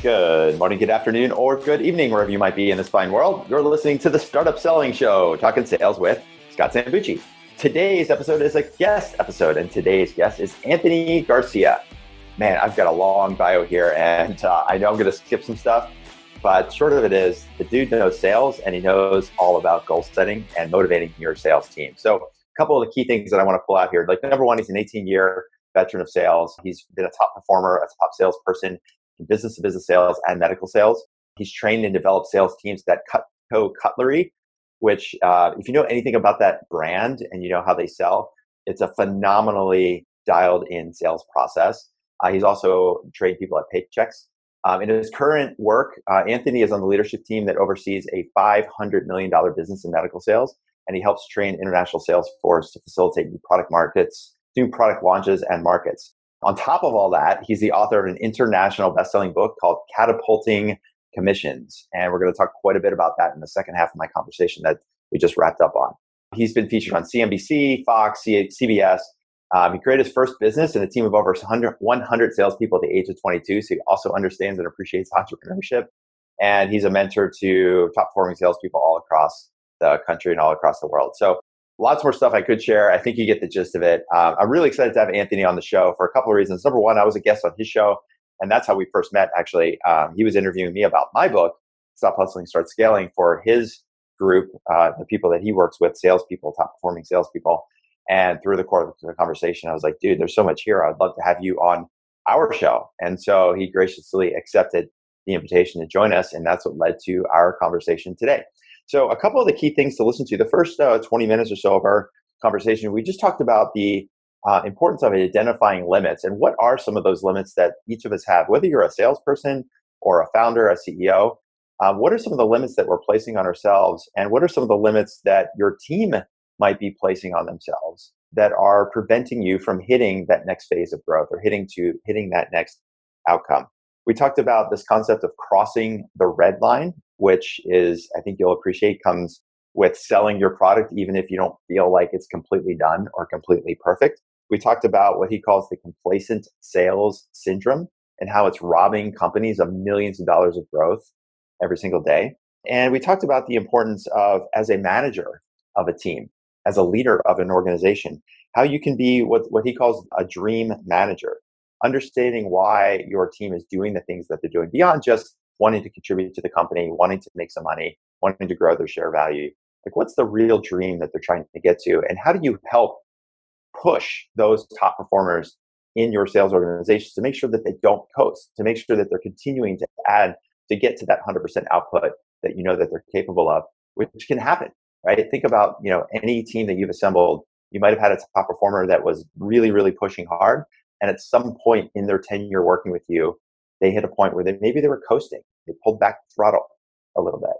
Good morning, good afternoon, or good evening, wherever you might be in this fine world. You're listening to the Startup Selling Show, talking sales with Scott Sambucci. Today's episode is a guest episode, and today's guest is Anthony Garcia. Man, I've got a long bio here, and I know I'm going to skip some stuff, but short of it is, the dude knows sales, and he knows all about goal setting and motivating your sales team. So a couple of the key things that I want to pull out here. Like, number one, he's an 18-year veteran of sales. He's been a top performer, a top salesperson in business-to-business sales and medical sales. He's trained and developed sales teams at Cutco Cutlery, which if you know anything about that brand and you know how they sell, it's a phenomenally dialed-in sales process. He's also trained people at Paychex. In his current work, Anthony is on the leadership team that oversees a $500 million business in medical sales, and he helps train international sales force to facilitate new product markets, new product launches and markets. On top of all that, he's the author of an international best-selling book called Catapulting Commissions. And we're going to talk quite a bit about that in the second half of my conversation that we just wrapped up on. He's been featured on CNBC, Fox, CBS. He created his first business in a team of over 100 salespeople at the age of 22. So he also understands and appreciates entrepreneurship. And he's a mentor to top-performing salespeople all across the country and all across the world. So lots more stuff I could share. I think you get the gist of it. I'm really excited to have Anthony on the show for a couple of reasons. Number one, I was a guest on his show, and that's how we first met, actually. He was interviewing me about my book, Stop Hustling, Start Scaling, for his group, the people that he works with, salespeople, top-performing salespeople. And through the course of the conversation, I was like, dude, there's so much here. I'd love to have you on our show. And so he graciously accepted the invitation to join us, and that's what led to our conversation today. So a couple of the key things to listen to. The first 20 minutes or so of our conversation, we just talked about the importance of identifying limits and what are some of those limits that each of us have, whether you're a salesperson or a founder, a CEO. What are some of the limits that we're placing on ourselves, and what are some of the limits that your team might be placing on themselves that are preventing you from hitting that next phase of growth or hitting that next outcome? We talked about this concept of crossing the red line, which is, I think you'll appreciate, comes with selling your product even if you don't feel like it's completely done or completely perfect. We talked about what he calls the complacent sales syndrome and how it's robbing companies of millions of dollars of growth every single day. And we talked about the importance of, as a manager of a team, as a leader of an organization, how you can be what he calls a dream manager, understanding why your team is doing the things that they're doing beyond just wanting to contribute to the company, wanting to make some money, wanting to grow their share value. Like, what's the real dream that they're trying to get to? And how do you help push those top performers in your sales organizations to make sure that they don't coast, to make sure that they're continuing to add to get to that 100% output that you know that they're capable of, which can happen, right? Think about, any team that you've assembled. You might have had a top performer that was really, really pushing hard. And at some point in their tenure working with you, they hit a point where maybe they were coasting. They pulled back the throttle a little bit.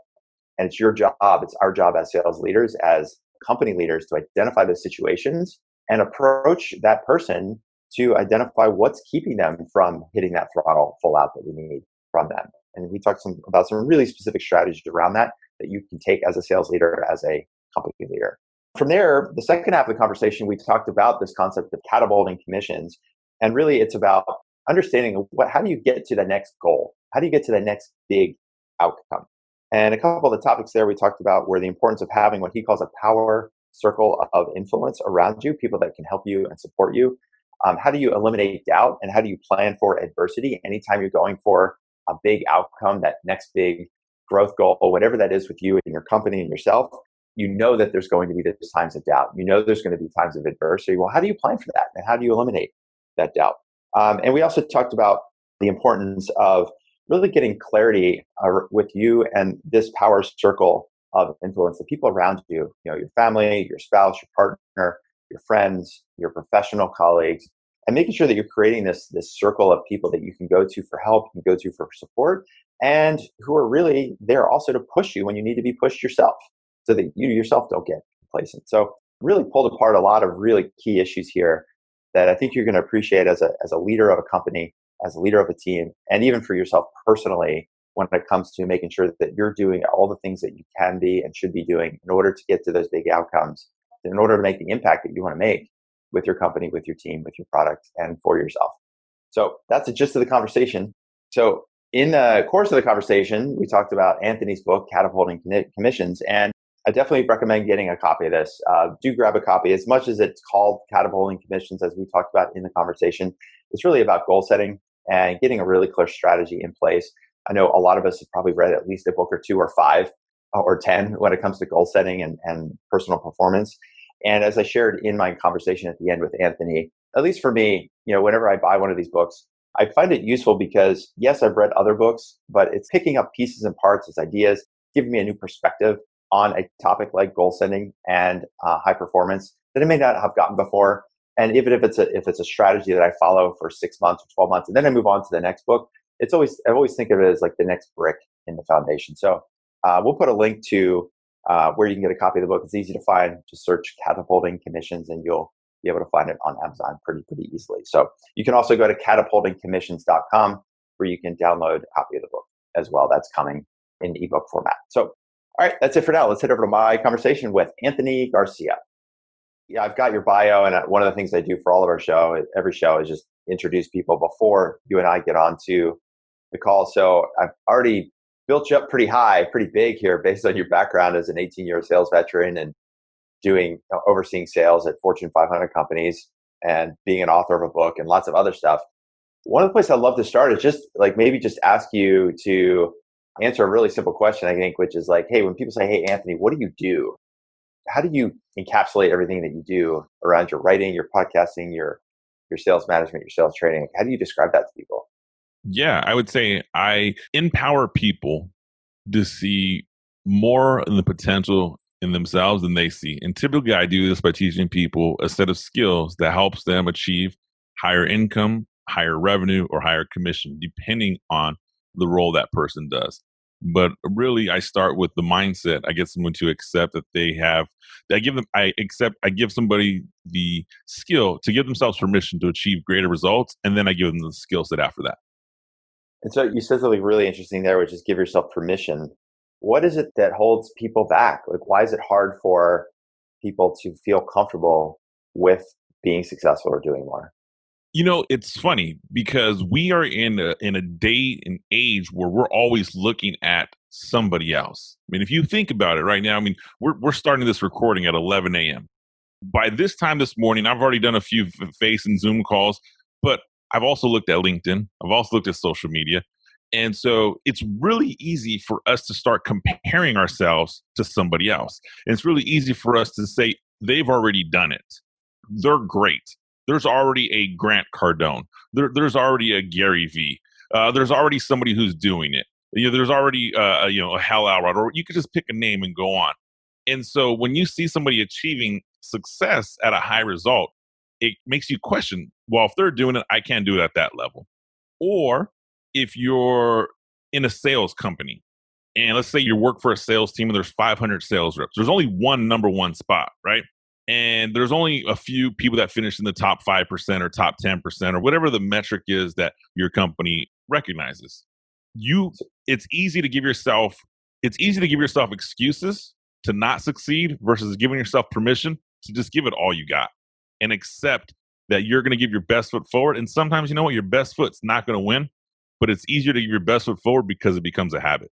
And it's your job, it's our job as sales leaders, as company leaders, to identify those situations and approach that person to identify what's keeping them from hitting that throttle full out that we need from them. And we talked about some really specific strategies around that you can take as a sales leader, as a company leader. From there, the second half of the conversation, we talked about this concept of catapulting commissions. And really, it's about understanding how do you get to the next goal? How do you get to the next big outcome? And a couple of the topics there we talked about were the importance of having what he calls a power circle of influence around you, people that can help you and support you. How do you eliminate doubt, and how do you plan for adversity? Anytime you're going for a big outcome, that next big growth goal, whatever that is with you and your company and yourself, you know that there's going to be those times of doubt. You know there's going to be times of adversity. Well, how do you plan for that? And how do you eliminate that doubt? And we also talked about the importance of really getting clarity with you and this power circle of influence, the people around you, your family, your spouse, your partner, your friends, your professional colleagues, and making sure that you're creating this circle of people that you can go to for help, you can go to for support, and who are really there also to push you when you need to be pushed yourself, so that you yourself don't get complacent. So really pulled apart a lot of really key issues here that I think you're going to appreciate as a leader of a company, as a leader of a team, and even for yourself personally, when it comes to making sure that you're doing all the things that you can be and should be doing in order to get to those big outcomes, in order to make the impact that you want to make with your company, with your team, with your product, and for yourself. So that's the gist of the conversation. So In the course of the conversation, we talked about Anthony's book, Catapulting Commissions, and I definitely recommend getting a copy of this. Do grab a copy. As much as it's called Catapulting Commissions, as we talked about in the conversation, it's really about goal setting and getting a really clear strategy in place. I know a lot of us have probably read at least a book or two or five or 10 when it comes to goal setting and personal performance. And as I shared in my conversation at the end with Anthony, at least for me, whenever I buy one of these books, I find it useful because, yes, I've read other books, but it's picking up pieces and parts as ideas, giving me a new perspective on a topic like goal setting and high performance that I may not have gotten before. And even if it's a strategy that I follow for 6 months or 12 months, and then I move on to the next book, I always think of it as like the next brick in the foundation. So we'll put a link to where you can get a copy of the book. It's easy to find. Just search Catapulting Commissions, and you'll be able to find it on Amazon pretty easily. So you can also go to catapultingcommissions.com where you can download a copy of the book as well. That's coming in ebook format. So, all right, that's it for now. Let's head over to my conversation with Anthony Garcia. Yeah, I've got your bio, and one of the things I do for all of every show is just introduce people before you and I get on to the call. So I've already built you up pretty high, pretty big here based on your background as an 18-year sales veteran and overseeing sales at Fortune 500 companies and being an author of a book and lots of other stuff. One of the places I'd love to start is just ask you to answer a really simple question, I think, which is like, hey, when people say, hey, Anthony, what do you do? How do you encapsulate everything that you do around your writing, your podcasting, your sales management, your sales training? How do you describe that to people? Yeah, I would say I empower people to see more in the potential in themselves than they see. And typically I do this by teaching people a set of skills that helps them achieve higher income, higher revenue, or higher commission, depending on the role that person does. But really I start with the mindset. I get someone to accept that I give somebody the skill to give themselves permission to achieve greater results. And then I give them the skill set after that. And so you said something really interesting there, which is give yourself permission. What is it that holds people back? Like, why is it hard for people to feel comfortable with being successful or doing more? It's funny because we are in a day and age where we're always looking at somebody else. I mean, if you think about it right now, I mean, we're starting this recording at 11 a.m. By this time this morning, I've already done a few face and Zoom calls, but I've also looked at LinkedIn. I've also looked at social media. And so it's really easy for us to start comparing ourselves to somebody else. And it's really easy for us to say, they've already done it. They're great. There's already a Grant Cardone. There's already a Gary V. There's already somebody who's doing it. There's already a Hal Elrod, or you could just pick a name and go on. And so when you see somebody achieving success at a high result, it makes you question, well, if they're doing it, I can't do it at that level. Or if you're in a sales company and let's say you work for a sales team and there's 500 sales reps, there's only one number one spot, right? And there's only a few people that finish in the top 5% or top 10% or whatever the metric is that your company recognizes. It's easy to give yourself excuses to not succeed versus giving yourself permission to just give it all you got and accept that you're going to give your best foot forward. And sometimes, your best foot's not going to win, but it's easier to give your best foot forward because it becomes a habit.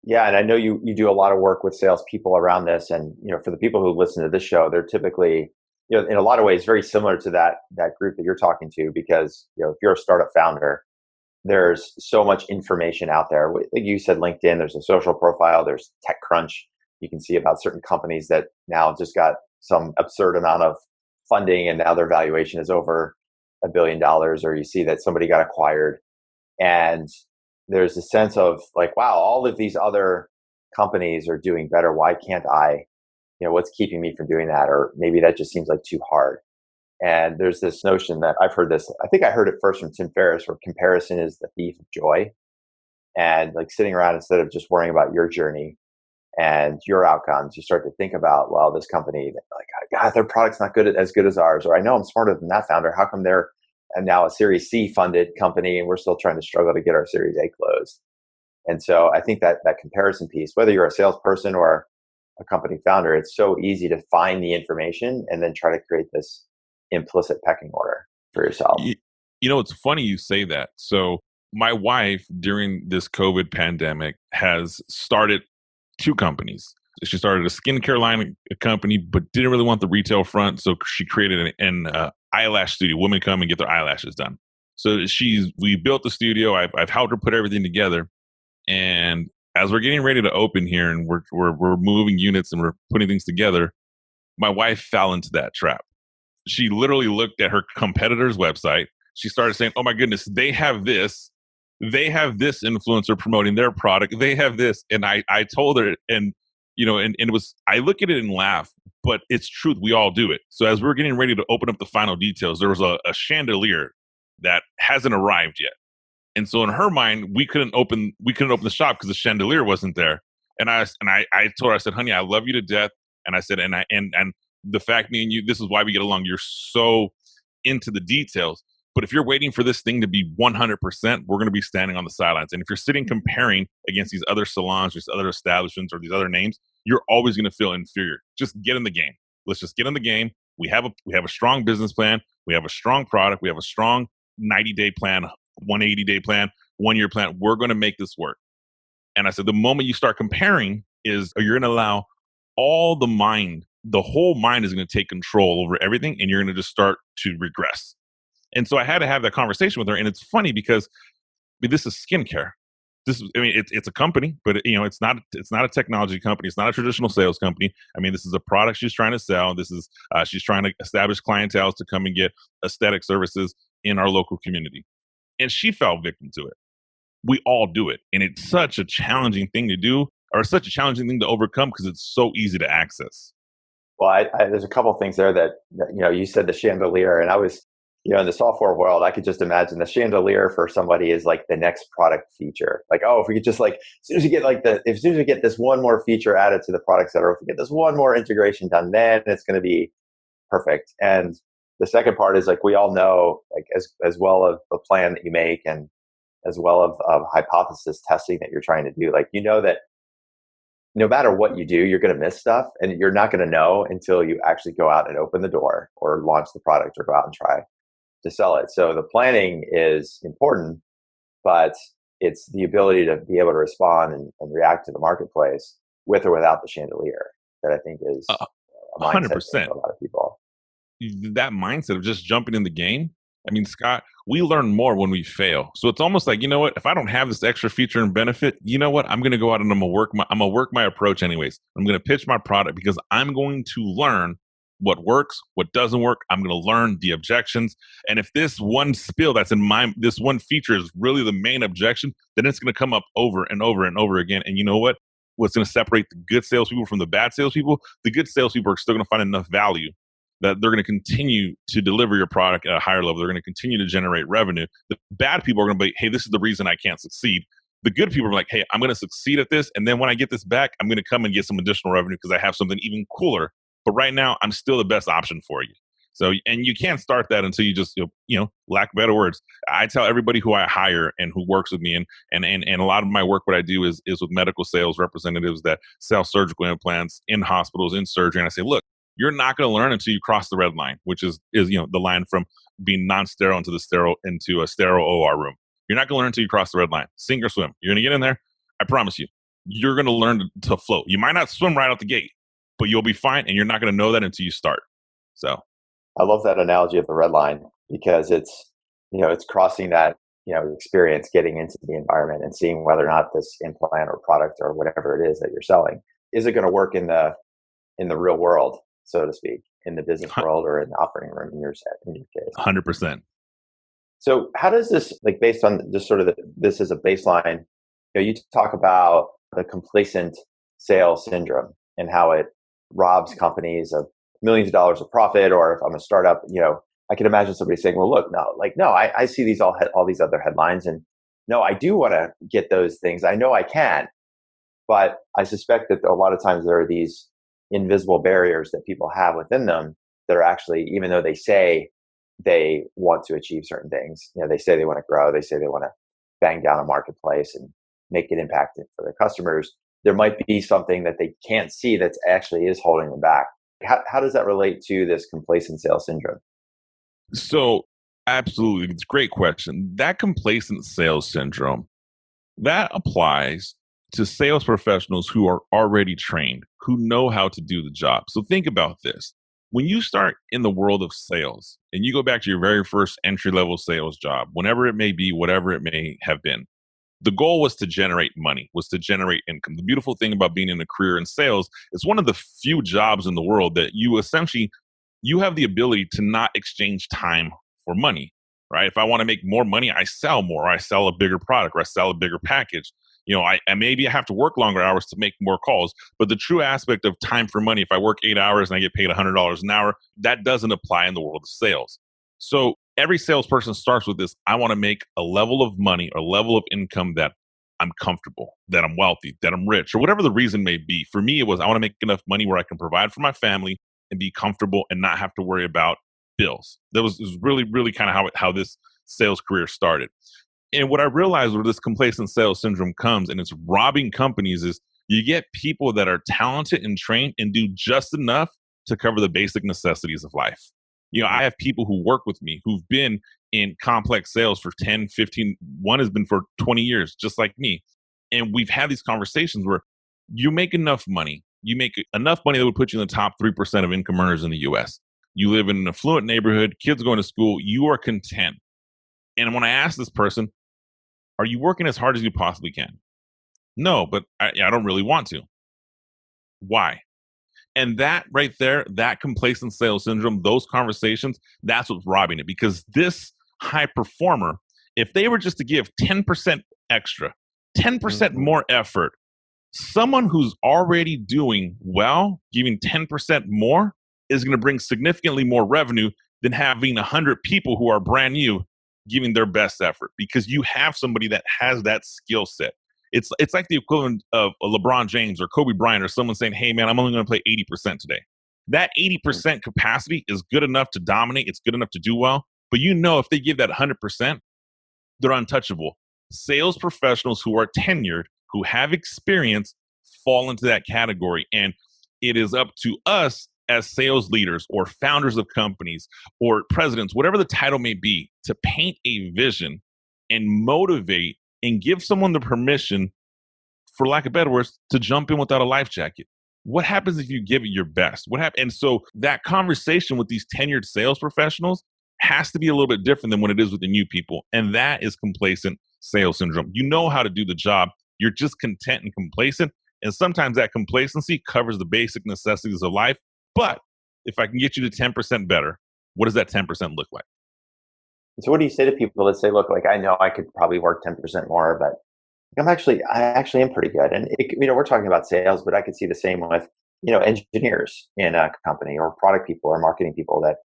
Yeah, and I know you do a lot of work with salespeople around this, and for the people who listen to this show, they're typically, in a lot of ways, very similar to that group that you're talking to, because if you're a startup founder, there's so much information out there. Like you said, LinkedIn, there's a social profile, there's TechCrunch. You can see about certain companies that now just got some absurd amount of funding, and now their valuation is over $1 billion, or you see that somebody got acquired, and there's a sense of like, wow, all of these other companies are doing better. Why can't I? What's keeping me from doing that? Or maybe that just seems like too hard. And there's this notion that I've heard this, I think I heard it first from Tim Ferriss, where comparison is the thief of joy. And like sitting around instead of just worrying about your journey and your outcomes, you start to think about, well, this company, like, God, their product's not as good as ours. Or I know I'm smarter than that founder. How come they're now a Series C funded company and we're still trying to struggle to get our Series A closed? And so I think that comparison piece, whether you're a salesperson or a company founder, it's so easy to find the information and then try to create this implicit pecking order for yourself. It's funny you say that. So my wife during this COVID pandemic has started two companies. She started a skincare line company, but didn't really want the retail front. So she created an eyelash studio. Women come and get their eyelashes done. So we built the studio. I've helped her put everything together. And as we're getting ready to open here and we're moving units and we're putting things together, my wife fell into that trap. She literally looked at her competitor's website. She started saying, "Oh my goodness, they have this. They have this influencer promoting their product. They have this." And I told her, and and it was, I look at it and laugh, but it's truth. We all do it. So as we're getting ready to open up the final details, there was a chandelier that hasn't arrived yet. And so in her mind, we couldn't open the shop because the chandelier wasn't there. And I told her, I said, "Honey, I love you to death." And I said, and the fact, me and you, this is why we get along. You're so into the details. But if you're waiting for this thing to be 100%, we're going to be standing on the sidelines. And if you're sitting comparing against these other salons, these other establishments, or these other names, you're always going to feel inferior. Just get in the game. Let's just get in the game. We have a strong business plan. We have a strong product. We have a strong 90-day plan, 180-day plan, 1-year plan. We're going to make this work. And I said, the moment you start comparing you're going to allow the whole mind is going to take control over everything, and you're going to just start to regress. And so I had to have that conversation with her. And it's funny because this is skincare. It's a company, but it's not a technology company. It's not a traditional sales company. This is a product she's trying to sell. This is she's trying to establish clientele to come and get aesthetic services in our local community. And she fell victim to it. We all do it. And it's such a challenging thing to do, or such a challenging thing to overcome, because it's so easy to access. Well, there's a couple of things there that you said the chandelier, and I was, in the software world, I could just imagine the chandelier for somebody is like the next product feature. Like, oh, if we could just as soon as we get this one more feature added to the product set, or if we get this one more integration done, then it's going to be perfect. And the second part is, we all know, as well of the plan that you make, and as well of hypothesis testing that you're trying to do, that no matter what you do, you're going to miss stuff, and you're not going to know until you actually go out and open the door or launch the product or go out and try to sell it. So the planning is important, but it's the ability to be able to respond and react to the marketplace with or without the chandelier that I think is a mindset 100%. for a lot of people. That mindset of just jumping in the game. Scott, we learn more when we fail. So it's almost like, if I don't have this extra feature and benefit, you know what? I'm going to go out and I'm going to work my approach anyways. I'm going to pitch my product because I'm going to learn what works, what doesn't work. I'm going to learn the objections. And if this one spill that's in this one feature is really the main objection, then it's going to come up over and over and over again. And you know what? What's going to separate the good salespeople from the bad salespeople? The good salespeople are still going to find enough value that they're going to continue to deliver your product at a higher level. They're going to continue to generate revenue. The bad people are going to be, hey, this is the reason I can't succeed. The good people are like, hey, I'm going to succeed at this. And then when I get this back, I'm going to come and get some additional revenue because I have something even cooler. But right now, I'm still the best option for you. So, and you can't start that until you just, lack better words. I tell everybody who I hire and who works with me, and a lot of my work, what I do is with medical sales representatives that sell surgical implants in hospitals, in surgery. And I say, look, you're not going to learn until you cross the red line, which is the line from being non-sterile into a sterile OR room. You're not going to learn until you cross the red line. Sink or swim. You're going to get in there. I promise you. You're going to learn to float. You might not swim right out the gate, but you'll be fine, and you're not going to know that until you start. So, I love that analogy of the red line, because it's crossing that experience, getting into the environment and seeing whether or not this implant or product or whatever it is that you're selling, is it going to work in the real world, so to speak, in the business world or in the operating room in your case. 100%. So how does this, based on just sort of this as a baseline, you talk about the complacent sales syndrome and how it robs companies of millions of dollars of profit. Or if I'm a startup, I can imagine somebody saying, well, look, no, I see these all these other headlines, and no, I do want to get those things. I know I can, but I suspect that a lot of times there are these invisible barriers that people have within them that are actually, even though they say they want to achieve certain things, they say they want to grow, they say they want to bang down a marketplace and make it impactful for their customers, there might be something that they can't see that actually is holding them back. How does that relate to this complacent sales syndrome? So Absolutely. It's a great question. That complacent sales syndrome, that applies to sales professionals who are already trained, who know how to do the job. So think about this. When you start in the world of sales and you go back to your very first entry level sales job, whenever it may be, whatever it may have been, the goal was to generate money, was to generate income. The beautiful thing about being in a career in sales is one of the few jobs in the world that you essentially you have the ability to not exchange time for money, right? If I want to make more money, I sell more, or I sell a bigger product, or I sell a bigger package. I maybe I have to work longer hours to make more calls, but the true aspect of time for money, if I work 8 hours and I get paid $100 an hour, that doesn't apply in the world of sales. So every salesperson starts with this: I want to make a level of money or level of income that I'm comfortable, that I'm wealthy, that I'm rich, or whatever the reason may be. For me, it was I want to make enough money where I can provide for my family and be comfortable and not have to worry about bills. That was really, really kind of how this sales career started. And what I realized where this complacent sales syndrome comes and it's robbing companies is you get people that are talented and trained and do just enough to cover the basic necessities of life. I have people who work with me who've been in complex sales for 10, 15, one has been for 20 years, just like me. And we've had these conversations where you make enough money. You make enough money that would put you in the top 3% of income earners in the US. You live in an affluent neighborhood, kids going to school, you are content. And when I ask this person, are you working as hard as you possibly can? No, but I don't really want to. Why? And that right there, that complacent sales syndrome, those conversations, that's what's robbing it. Because this high performer, if they were just to give 10% extra, 10% more effort, someone who's already doing well, giving 10% more is going to bring significantly more revenue than having 100 people who are brand new giving their best effort, because you have somebody that has that skill set. It's like the equivalent of a LeBron James or Kobe Bryant or someone saying, hey, man, I'm only going to play 80% today. That 80% capacity is good enough to dominate. It's good enough to do well. But if they give that 100%, they're untouchable. Sales professionals who are tenured, who have experience, fall into that category. And it is up to us as sales leaders or founders of companies or presidents, whatever the title may be, to paint a vision and motivate and give someone the permission, for lack of better words, to jump in without a life jacket. What happens if you give it your best? What happens? And so that conversation with these tenured sales professionals has to be a little bit different than when it is with the new people. And that is complacent sales syndrome. You know how to do the job. You're just content and complacent. And sometimes that complacency covers the basic necessities of life. But if I can get you to 10% better, what does that 10% look like? So what do you say to people that say, look, like I know I could probably work 10% more, but I actually am pretty good. And we're talking about sales, but I could see the same with, engineers in a company or product people or marketing people that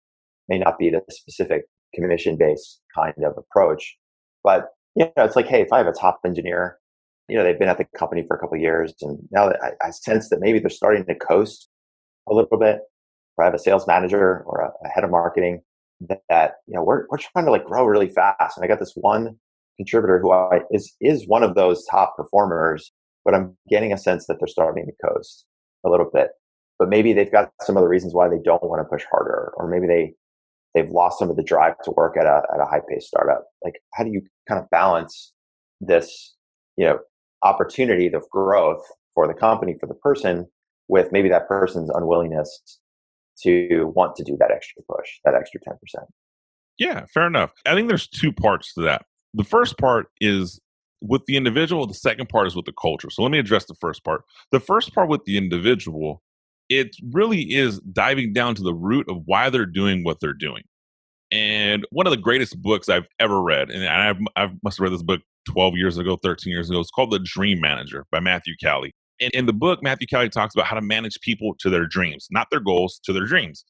may not be the specific commission-based kind of approach. But, it's like, hey, if I have a top engineer, they've been at the company for a couple of years, and now that I sense that maybe they're starting to coast a little bit, or I have a sales manager or a head of marketing that, we're trying to like grow really fast. And I got this one contributor who is one of those top performers, but I'm getting a sense that they're starting to coast a little bit. But maybe they've got some other reasons why they don't want to push harder, or maybe they've lost some of the drive to work at a high paced startup. Like, how do you kind of balance this, opportunity of growth for the company, for the person, with maybe that person's unwillingness to want to do that extra push, that extra 10%? Yeah, fair enough. I think there's two parts to that. The first part is with the individual. The second part is with the culture. So let me address the first part. The first part with the individual, it really is diving down to the root of why they're doing what they're doing. And one of the greatest books I've ever read, and I must have read this book 12 years ago, 13 years ago. It's called The Dream Manager by Matthew Calley. And in the book, Matthew Calley talks about how to manage people to their dreams, not their goals, to their dreams.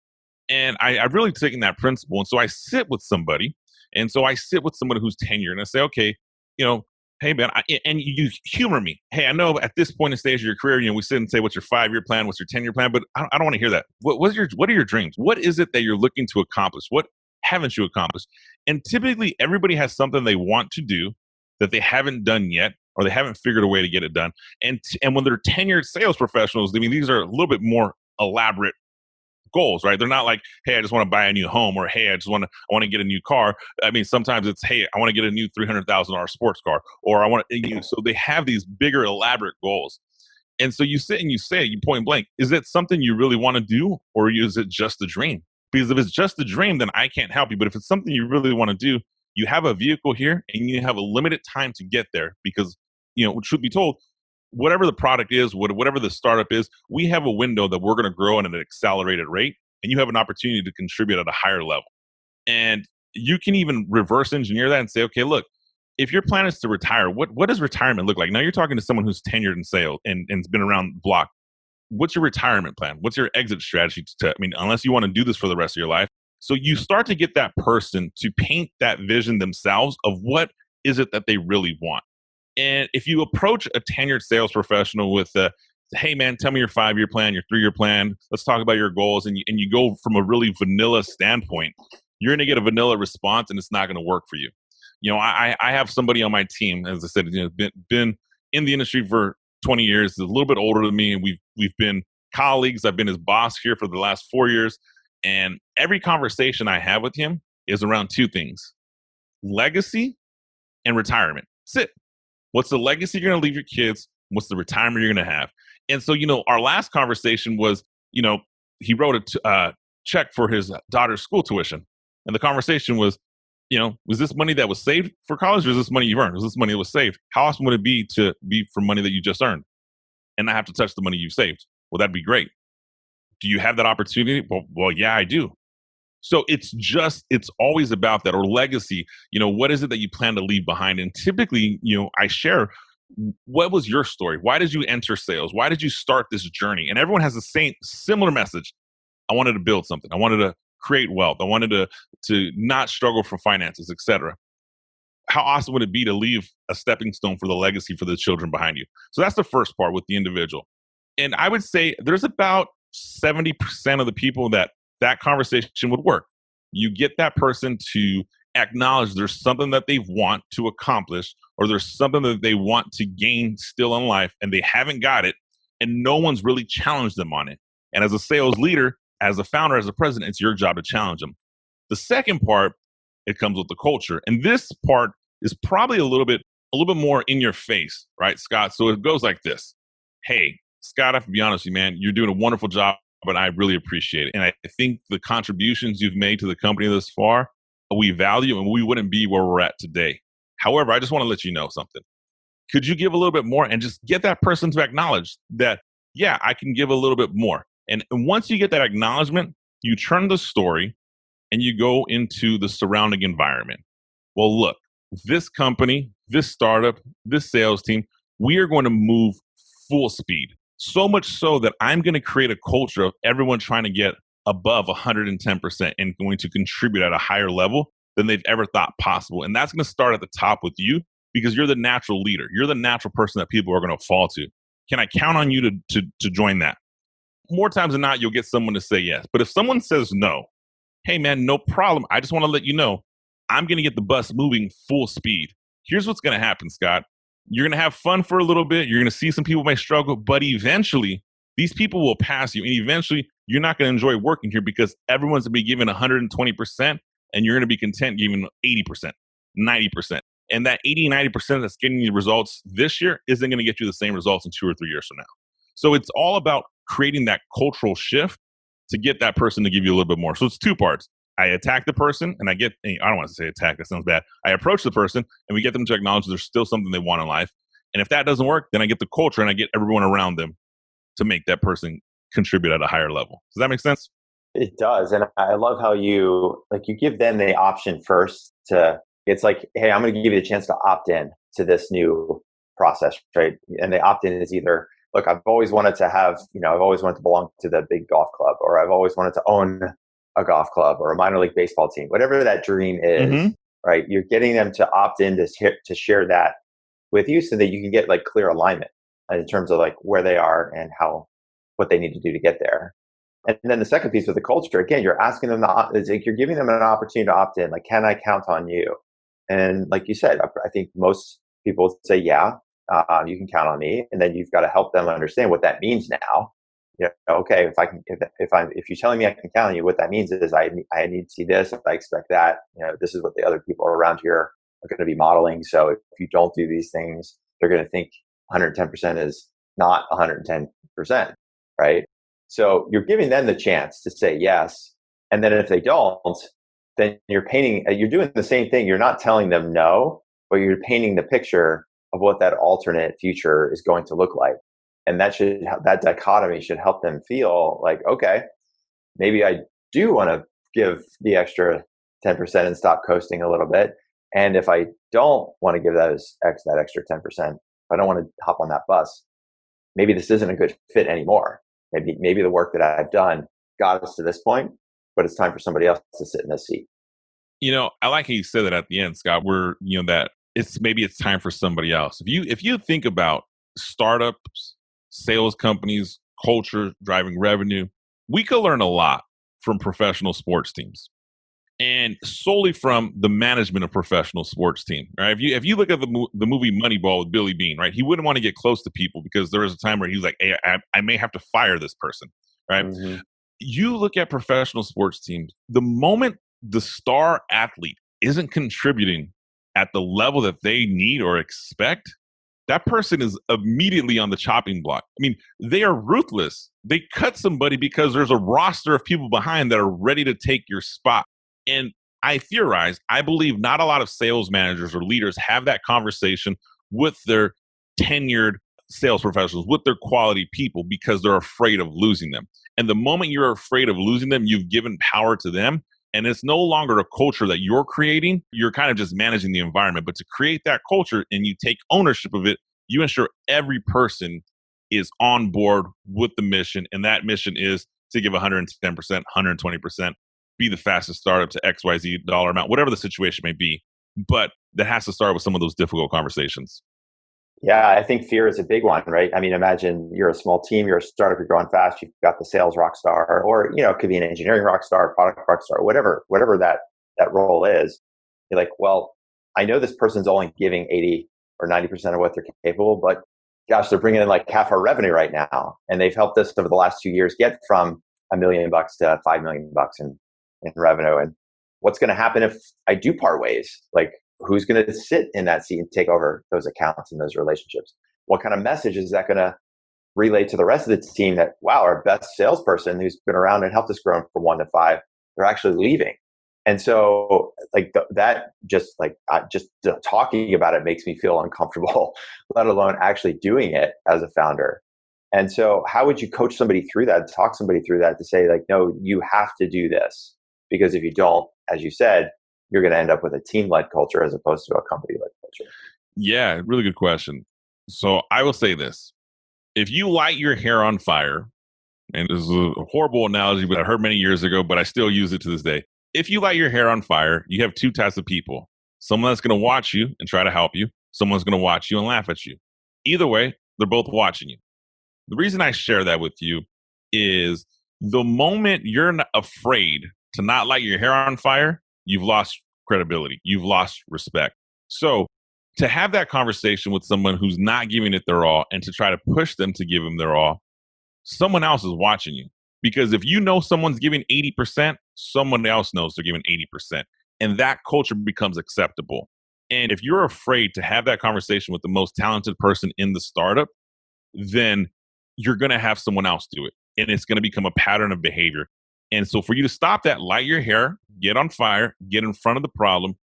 And I've really taken that principle. And so I sit with somebody. And so I sit with somebody who's tenured and I say, okay, hey, man, and you humor me. Hey, I know at this point in stage of your career, we sit and say, what's your 5-year plan? What's your 10-year plan? But I don't want to hear that. What are your dreams? What is it that you're looking to accomplish? What haven't you accomplished? And typically everybody has something they want to do that they haven't done yet, or they haven't figured a way to get it done. And when they're tenured sales professionals, I mean, these are a little bit more elaborate goals, right? They're not like, hey, I just want to buy a new home, or hey, I want to get a new car. I mean, sometimes it's, hey, I want to get a new $300,000 sports car, or I want to. So they have these bigger, elaborate goals. And so you sit and you say, you point blank, is it something you really want to do, or is it just a dream? Because if it's just a dream, then I can't help you. But if it's something you really want to do, you have a vehicle here and you have a limited time to get there. Because, truth be told, whatever the product is, whatever the startup is, we have a window that we're going to grow at an accelerated rate, and you have an opportunity to contribute at a higher level. And you can even reverse engineer that and say, okay, look, if your plan is to retire, what does retirement look like? Now you're talking to someone who's tenured in sales and's been around the block. What's your retirement plan? What's your exit strategy? Unless you want to do this for the rest of your life. So you start to get that person to paint that vision themselves of what is it that they really want. And if you approach a tenured sales professional with hey man, tell me your 5-year plan, your 3-year plan, let's talk about your goals, and you go from a really vanilla standpoint, you're going to get a vanilla response and it's not going to work for you. I have somebody on my team, as I said, been in the industry for 20 years, a little bit older than me, and we've been colleagues. I've been his boss here for the last 4 years, and every conversation I have with him is around 2 things: legacy and retirement. That's it. What's the legacy you're going to leave your kids? What's the retirement you're going to have? And so, our last conversation was, he wrote a check for his daughter's school tuition, and the conversation was, was this money that was saved for college, or is this money you earned? Was this money that was saved? How awesome would it be to be for money that you just earned and not have to touch the money you've saved? Well, that'd be great. Do you have that opportunity? Well, yeah, I do. So it's always about that, or legacy. What is it that you plan to leave behind? And typically, I share, what was your story? Why did you enter sales? Why did you start this journey? And everyone has the similar message. I wanted to build something. I wanted to create wealth. I wanted to not struggle for finances, etc. How awesome would it be to leave a stepping stone for the legacy for the children behind you? So that's the first part with the individual. And I would say there's about 70% of the people that conversation would work. You get that person to acknowledge there's something that they want to accomplish, or there's something that they want to gain still in life and they haven't got it, and no one's really challenged them on it. And as a sales leader, as a founder, as a president, it's your job to challenge them. The second part, it comes with the culture. And this part is probably a little bit more in your face, right, Scott? So it goes like this. Hey, Scott, I have to be honest with you, man, you're doing a wonderful job, but I really appreciate it. And I think the contributions you've made to the company thus far, we value, and we wouldn't be where we're at today. However, I just want to let you know something. Could you give a little bit more, and just get that person to acknowledge that, yeah, I can give a little bit more. And once you get that acknowledgement, you turn the story and you go into the surrounding environment. Well, look, this company, this startup, this sales team, we are going to move full speed. So much so that I'm going to create a culture of everyone trying to get above 110% and going to contribute at a higher level than they've ever thought possible. And that's going to start at the top with you, because you're the natural leader. You're the natural person that people are going to fall to. Can I count on you to join that? More times than not, you'll get someone to say yes. But if someone says no, hey man, no problem. I just want to let you know, I'm going to get the bus moving full speed. Here's what's going to happen, Scott. You're going to have fun for a little bit. You're going to see some people may struggle, but eventually these people will pass you. And eventually you're not going to enjoy working here, because everyone's going to be giving 120% and you're going to be content giving 80%, 90%. And that 80-90% that's getting you results this year isn't going to get you the same results in 2 or 3 years from now. So it's all about creating that cultural shift to get that person to give you a little bit more. So it's 2 parts. I attack the person, and I don't want to say attack, that sounds bad. I approach the person and we get them to acknowledge there's still something they want in life. And if that doesn't work, then I get the culture and I get everyone around them to make that person contribute at a higher level. Does that make sense? It does. And I love how you give them the option first it's like, hey, I'm going to give you the chance to opt in to this new process, right? And the opt in is either, look, I've always wanted to belong to the big golf club, or I've always wanted to own a golf club or a minor league baseball team, whatever that dream is, right? You're getting them to opt in to share that with you, so that you can get like clear alignment in terms of like where they are and what they need to do to get there. And then the second piece with the culture, again, you're asking them, you're giving them an opportunity to opt in. Like, can I count on you? And like you said, I think most people say, yeah, you can count on me. And then you've got to help them understand what that means now. Yeah. Okay. If you're telling me I can count on you, what that means is I need to see this. I expect that. This is what the other people around here are going to be modeling. So if you don't do these things, they're going to think 110% is not 110%, right? So you're giving them the chance to say yes, and then if they don't, then you're doing the same thing. You're not telling them no, but you're painting the picture of what that alternate future is going to look like. And that dichotomy should help them feel like, okay, maybe I do want to give the extra 10% and stop coasting a little bit. And if I don't want to give that extra 10%, if I don't want to hop on that bus, maybe this isn't a good fit anymore. Maybe the work that I've done got us to this point, but it's time for somebody else to sit in this seat. I like how you said that at the end, Scott, where, that it's time for somebody else. If you think about startups, sales companies, culture, driving revenue, we could learn a lot from professional sports teams and solely from the management of professional sports team. Right? If you look at the movie Moneyball with Billy Beane, right? He wouldn't want to get close to people because there was a time where he was like, hey, I may have to fire this person, right? Mm-hmm. You look at professional sports teams, the moment the star athlete isn't contributing at the level that they need or expect, that person is immediately on the chopping block. I mean, they are ruthless. They cut somebody because there's a roster of people behind that are ready to take your spot. And I believe not a lot of sales managers or leaders have that conversation with their tenured sales professionals, with their quality people, because they're afraid of losing them. And the moment you're afraid of losing them, you've given power to them. And it's no longer a culture that you're creating. You're kind of just managing the environment. But to create that culture and you take ownership of it, you ensure every person is on board with the mission. And that mission is to give 110%, 120%, be the fastest startup to XYZ dollar amount, whatever the situation may be. But that has to start with some of those difficult conversations. Yeah, I think fear is a big one, right? I mean, imagine you're a small team, you're a startup, you're growing fast, you've got the sales rock star, or it could be an engineering rock star, product rock star, whatever that role is. You're like, well, I know this person's only giving 80 or 90% of what they're capable, but gosh, they're bringing in like half our revenue right now, and they've helped us over the last 2 years get from $1 million to $5 million in revenue. And what's going to happen if I do part ways? Like, who's going to sit in that seat and take over those accounts and those relationships? What kind of message is that going to relay to the rest of the team that, wow, our best salesperson who's been around and helped us grow from 1 to 5, they're actually leaving. And so just talking about it makes me feel uncomfortable, let alone actually doing it as a founder. And so how would you coach somebody through that, talk somebody through that to say like, no, you have to do this, because if you don't, as you said, you're going to end up with a team-led culture as opposed to a company-led culture? Yeah, really good question. So I will say this. If you light your hair on fire, and this is a horrible analogy, but I heard many years ago, but I still use it to this day. If you light your hair on fire, you have two types of people. Someone that's going to watch you and try to help you. Someone's going to watch you and laugh at you. Either way, they're both watching you. The reason I share that with you is the moment you're afraid to not light your hair on fire, you've lost credibility. You've lost respect. So to have that conversation with someone who's not giving it their all and to try to push them to give them their all, someone else is watching you. Because if you know someone's giving 80%, someone else knows they're giving 80%. And that culture becomes acceptable. And if you're afraid to have that conversation with the most talented person in the startup, then you're going to have someone else do it. And it's going to become a pattern of behavior. And so for you to stop that, light your hair, get on fire, get in front of the problem.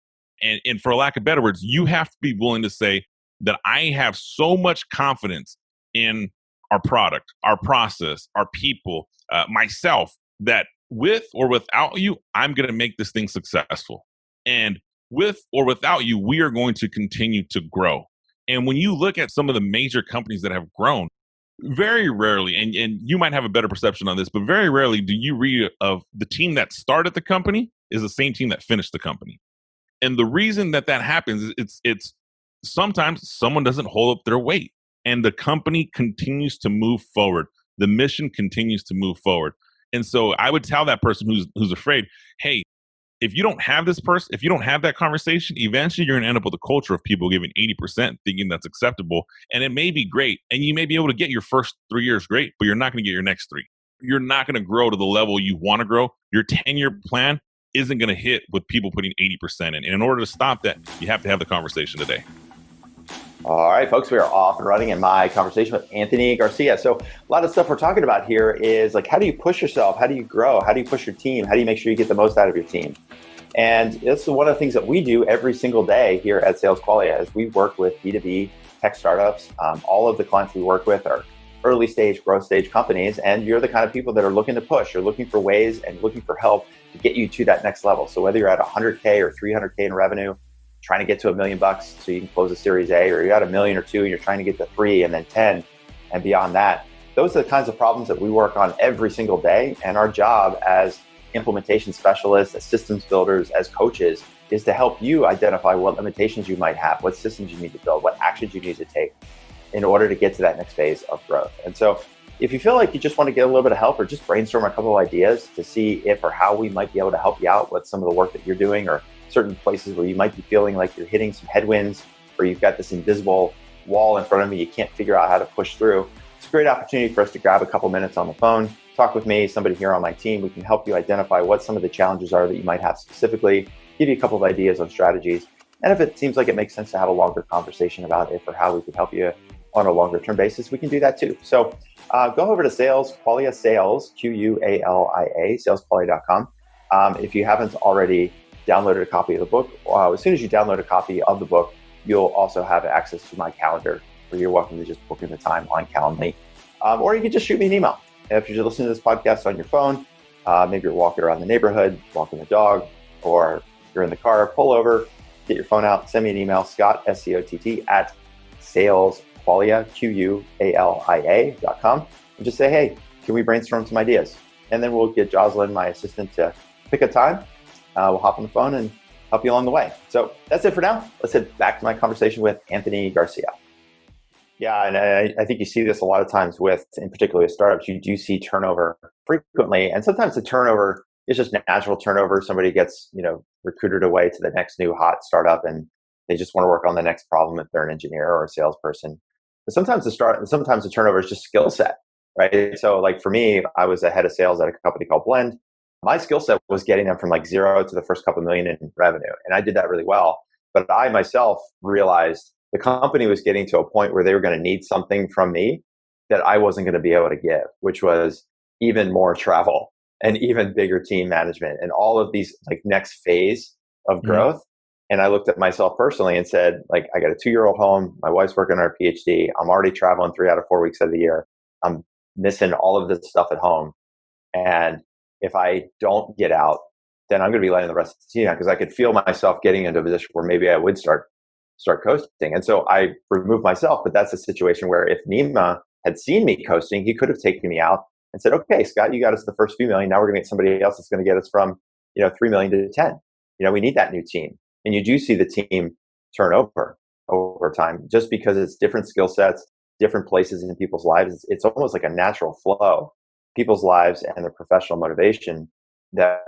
And for lack of better words, you have to be willing to say that I have so much confidence in our product, our process, our people, myself, that with or without you, I'm going to make this thing successful. And with or without you, we are going to continue to grow. And when you look at some of the major companies that have grown, very rarely, and you might have a better perception on this, but very rarely do you read of the team that started the company is the same team that finished the company. And the reason that happens is it's sometimes someone doesn't hold up their weight and the company continues to move forward. The mission continues to move forward. And so I would tell that person who's afraid, hey, if you don't have this person, if you don't have that conversation, eventually you're going to end up with a culture of people giving 80%, thinking that's acceptable. And it may be great. And you may be able to get your first 3 years great, but you're not going to get your next three. You're not going to grow to the level you want to grow. Your 10-year plan isn't going to hit with people putting 80% in. And in order to stop that, you have to have the conversation today. All right, folks, we are off and running in my conversation with Anthony Garcia. So a lot of stuff we're talking about here is like, how do you push yourself? How do you grow? How do you push your team? How do you make sure you get the most out of your team? And this is one of the things that we do every single day here at Sales Qualia is we work with B2B tech startups. All of the clients we work with are early stage, growth stage companies. And you're the kind of people that are looking to push. You're looking for ways and looking for help to get you to that next level. So whether you're at 100K or 300K in revenue, trying to get to $1 million so you can close a Series A, or you're at $1 million or $2 million and you're trying to get to 3 and then 10 and beyond that. Those are the kinds of problems that we work on every single day. And our job as implementation specialists, as systems builders, as coaches is to help you identify what limitations you might have, what systems you need to build, what actions you need to take in order to get to that next phase of growth. And so if you feel like you just want to get a little bit of help or just brainstorm a couple of ideas to see if or how we might be able to help you out with some of the work that you're doing, or certain places where you might be feeling like you're hitting some headwinds, or you've got this invisible wall in front of you, you can't figure out how to push through. It's a great opportunity for us to grab a couple minutes on the phone, talk with me, somebody here on my team. We can help you identify what some of the challenges are that you might have specifically, give you a couple of ideas on strategies. And if it seems like it makes sense to have a longer conversation about if or how we could help you on a longer term basis, we can do that too. So go over to Sales Qualia, Sales, Qualia, salesqualia.com. If you haven't already downloaded a copy of the book, as soon as you download a copy of the book, you'll also have access to my calendar, where you're welcome to just book in the time on Calendly. Or you can just shoot me an email. If you're listening to this podcast on your phone, maybe you're walking around the neighborhood, walking the dog, or you're in the car, pull over, get your phone out, send me an email, Scott, SCOTT, at salesqualia, Qualia.com, and just say, hey, can we brainstorm some ideas? And then we'll get Jocelyn, my assistant, to pick a time. We'll hop on the phone and help you along the way. So that's it for now. Let's head back to my conversation with Anthony Garcia. Yeah, and I think you see this a lot of times with, in particular with startups, you do see turnover frequently. And sometimes the turnover is just natural turnover. Somebody gets, recruited away to the next new hot startup and they just want to work on the next problem if they're an engineer or a salesperson. But sometimes the turnover is just skill set, right? So like for me, I was a head of sales at a company called Blend. My skill set was getting them from like zero to the first couple million in revenue. And I did that really well. But I myself realized the company was getting to a point where they were going to need something from me that I wasn't going to be able to give, which was even more travel and even bigger team management and all of these like next phase of growth. Mm-hmm. And I looked at myself personally and said, like, I got a 2-year-old home. My wife's working on her PhD. I'm already traveling 3 out of 4 weeks of the year. I'm missing all of this stuff at home. And if I don't get out, then I'm going to be letting the rest of the team down, because I could feel myself getting into a position where maybe I would start coasting. And so I removed myself. But that's a situation where if Nima had seen me coasting, he could have taken me out and said, okay, Scott, you got us the first few million. Now we're going to get somebody else that's going to get us from 3 million to 10. We need that new team. And you do see the team turn over time, just because it's different skill sets, different places in people's lives. It's almost like a natural flow, people's lives and their professional motivation that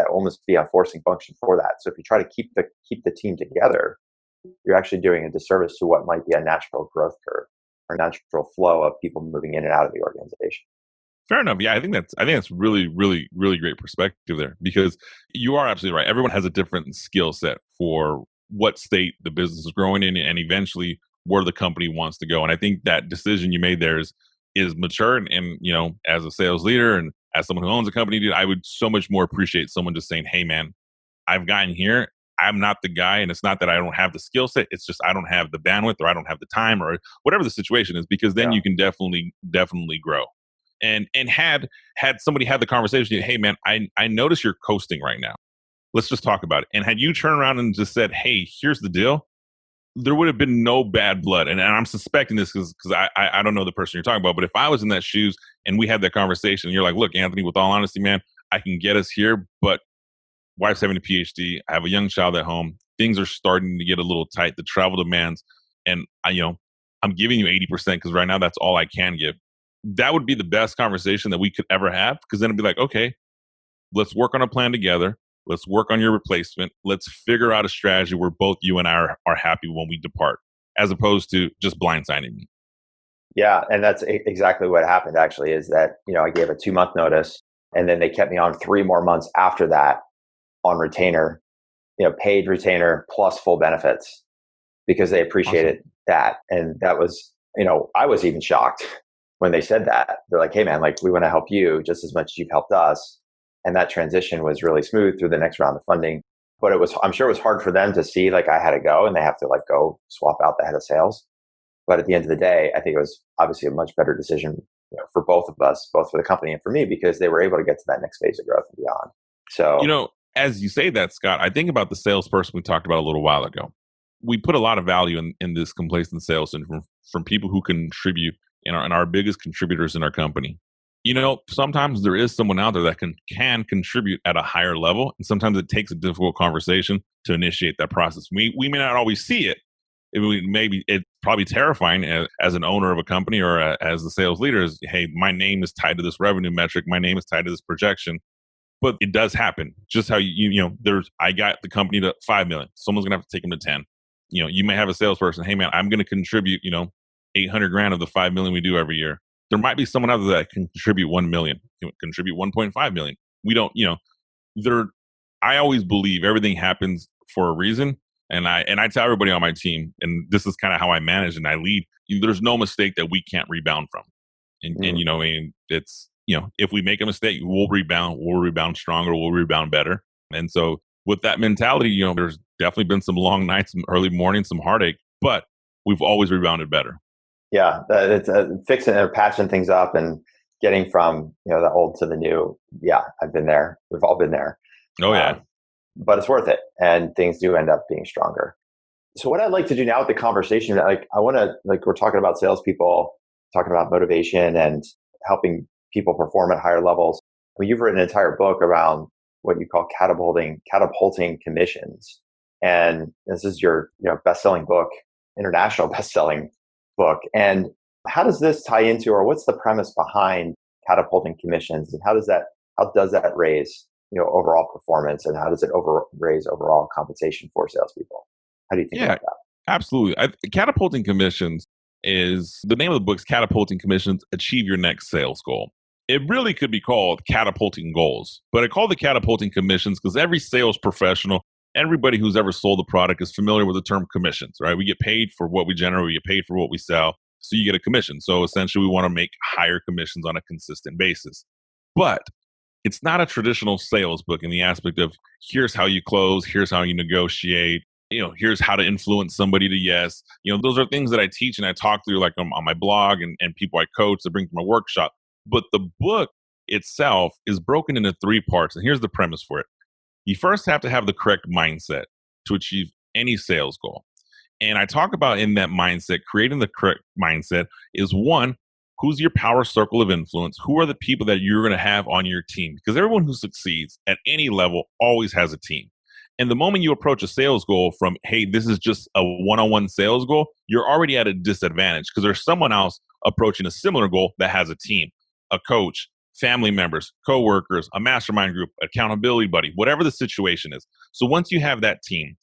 almost be a forcing function for that. So if you try to keep the team together, you're actually doing a disservice to what might be a natural growth curve or natural flow of people moving in and out of the organization. Fair enough. Yeah, I think that's really, really, really great perspective there, because you are absolutely right. Everyone has a different skill set for what state the business is growing in and eventually where the company wants to go. And I think that decision you made there is mature. And as a sales leader and as someone who owns a company, dude, I would so much more appreciate someone just saying, hey, man, I've gotten here. I'm not the guy. And it's not that I don't have the skill set. It's just I don't have the bandwidth, or I don't have the time, or whatever the situation is, because then you can definitely grow. And had somebody had the conversation, hey, man, I notice you're coasting right now. Let's just talk about it. And had you turned around and just said, hey, here's the deal, there would have been no bad blood. And I'm suspecting this because I don't know the person you're talking about. But if I was in that shoes and we had that conversation, and you're like, look, Anthony, with all honesty, man, I can get us here, but wife's having a PhD. I have a young child at home. Things are starting to get a little tight. The travel demands, and I'm giving you 80% because right now that's all I can give. That would be the best conversation that we could ever have, because then it'd be like, okay, let's work on a plan together. Let's work on your replacement. Let's figure out a strategy where both you and I are happy when we depart, as opposed to just blindsiding me. Yeah, and that's exactly what happened actually, is that, I gave a 2-month notice, and then they kept me on 3 more months after that on retainer, paid retainer plus full benefits, because they appreciated Awesome. that. And that was, I was even shocked when they said that. They're like, "Hey man, like we want to help you just as much as you've helped us." And that transition was really smooth through the next round of funding. But I'm sure it was hard for them to see like I had to go and they have to like go swap out the head of sales. But at the end of the day, I think it was obviously a much better decision, for both of us, both for the company and for me, because they were able to get to that next phase of growth and beyond. So, As you say that, Scott, I think about the salesperson we talked about a little while ago. We put a lot of value in this complacent sales and from people who contribute and our biggest contributors in our company. Sometimes there is someone out there that can contribute at a higher level, and sometimes it takes a difficult conversation to initiate that process. We may not always see it. Maybe it's probably terrifying as an owner of a company or as the sales leader is, hey, my name is tied to this revenue metric. My name is tied to this projection. But it does happen. Just how I got the company to 5 million. Someone's gonna have to take them to 10. You may have a salesperson. Hey man, I'm gonna contribute 800 grand of the 5 million we do every year. There might be someone out there that can contribute 1 million, contribute 1.5 million. We don't. There. I always believe everything happens for a reason, and I tell everybody on my team, and this is kind of how I manage and I lead. There's no mistake that we can't rebound from, and it's if we make a mistake, we'll rebound stronger, we'll rebound better. And so with that mentality, there's definitely been some long nights, some early mornings, some heartache, but we've always rebounded better. Yeah, it's fixing or patching things up and getting from, the old to the new. Yeah, I've been there. We've all been there. Oh yeah. But it's worth it. And things do end up being stronger. So what I'd like to do now with the conversation, like I want to, like we're talking about salespeople, talking about motivation and helping people perform at higher levels. I mean, you've written an entire book around what you call catapulting commissions. And this is your best-selling book, international best-selling book. And how does this tie into, or what's the premise behind catapulting commissions, and how does that raise overall performance, and how does it raise overall compensation for salespeople? How do you think about that? Absolutely. Catapulting commissions is the name of the book's Catapulting Commissions, Achieve Your Next Sales Goal. It really could be called Catapulting Goals, but I call it Catapulting Commissions because every sales professional, everybody who's ever sold a product is familiar with the term commissions, right? We get paid for what we generate, we get paid for what we sell, so you get a commission. So essentially we want to make higher commissions on a consistent basis. But it's not a traditional sales book in the aspect of here's how you close, here's how you negotiate, here's how to influence somebody to yes. Those are things that I teach and I talk through like on my blog and people I coach to bring to my workshop. But the book itself is broken into 3 parts. And here's the premise for it. You first have to have the correct mindset to achieve any sales goal. And I talk about in that mindset, creating the correct mindset is one, who's your power circle of influence? Who are the people that you're going to have on your team? Because everyone who succeeds at any level always has a team. And the moment you approach a sales goal from, hey, this is just a one-on-one sales goal, you're already at a disadvantage because there's someone else approaching a similar goal that has a team, a coach, family members, coworkers, a mastermind group, accountability buddy, whatever the situation is. So once you have that team,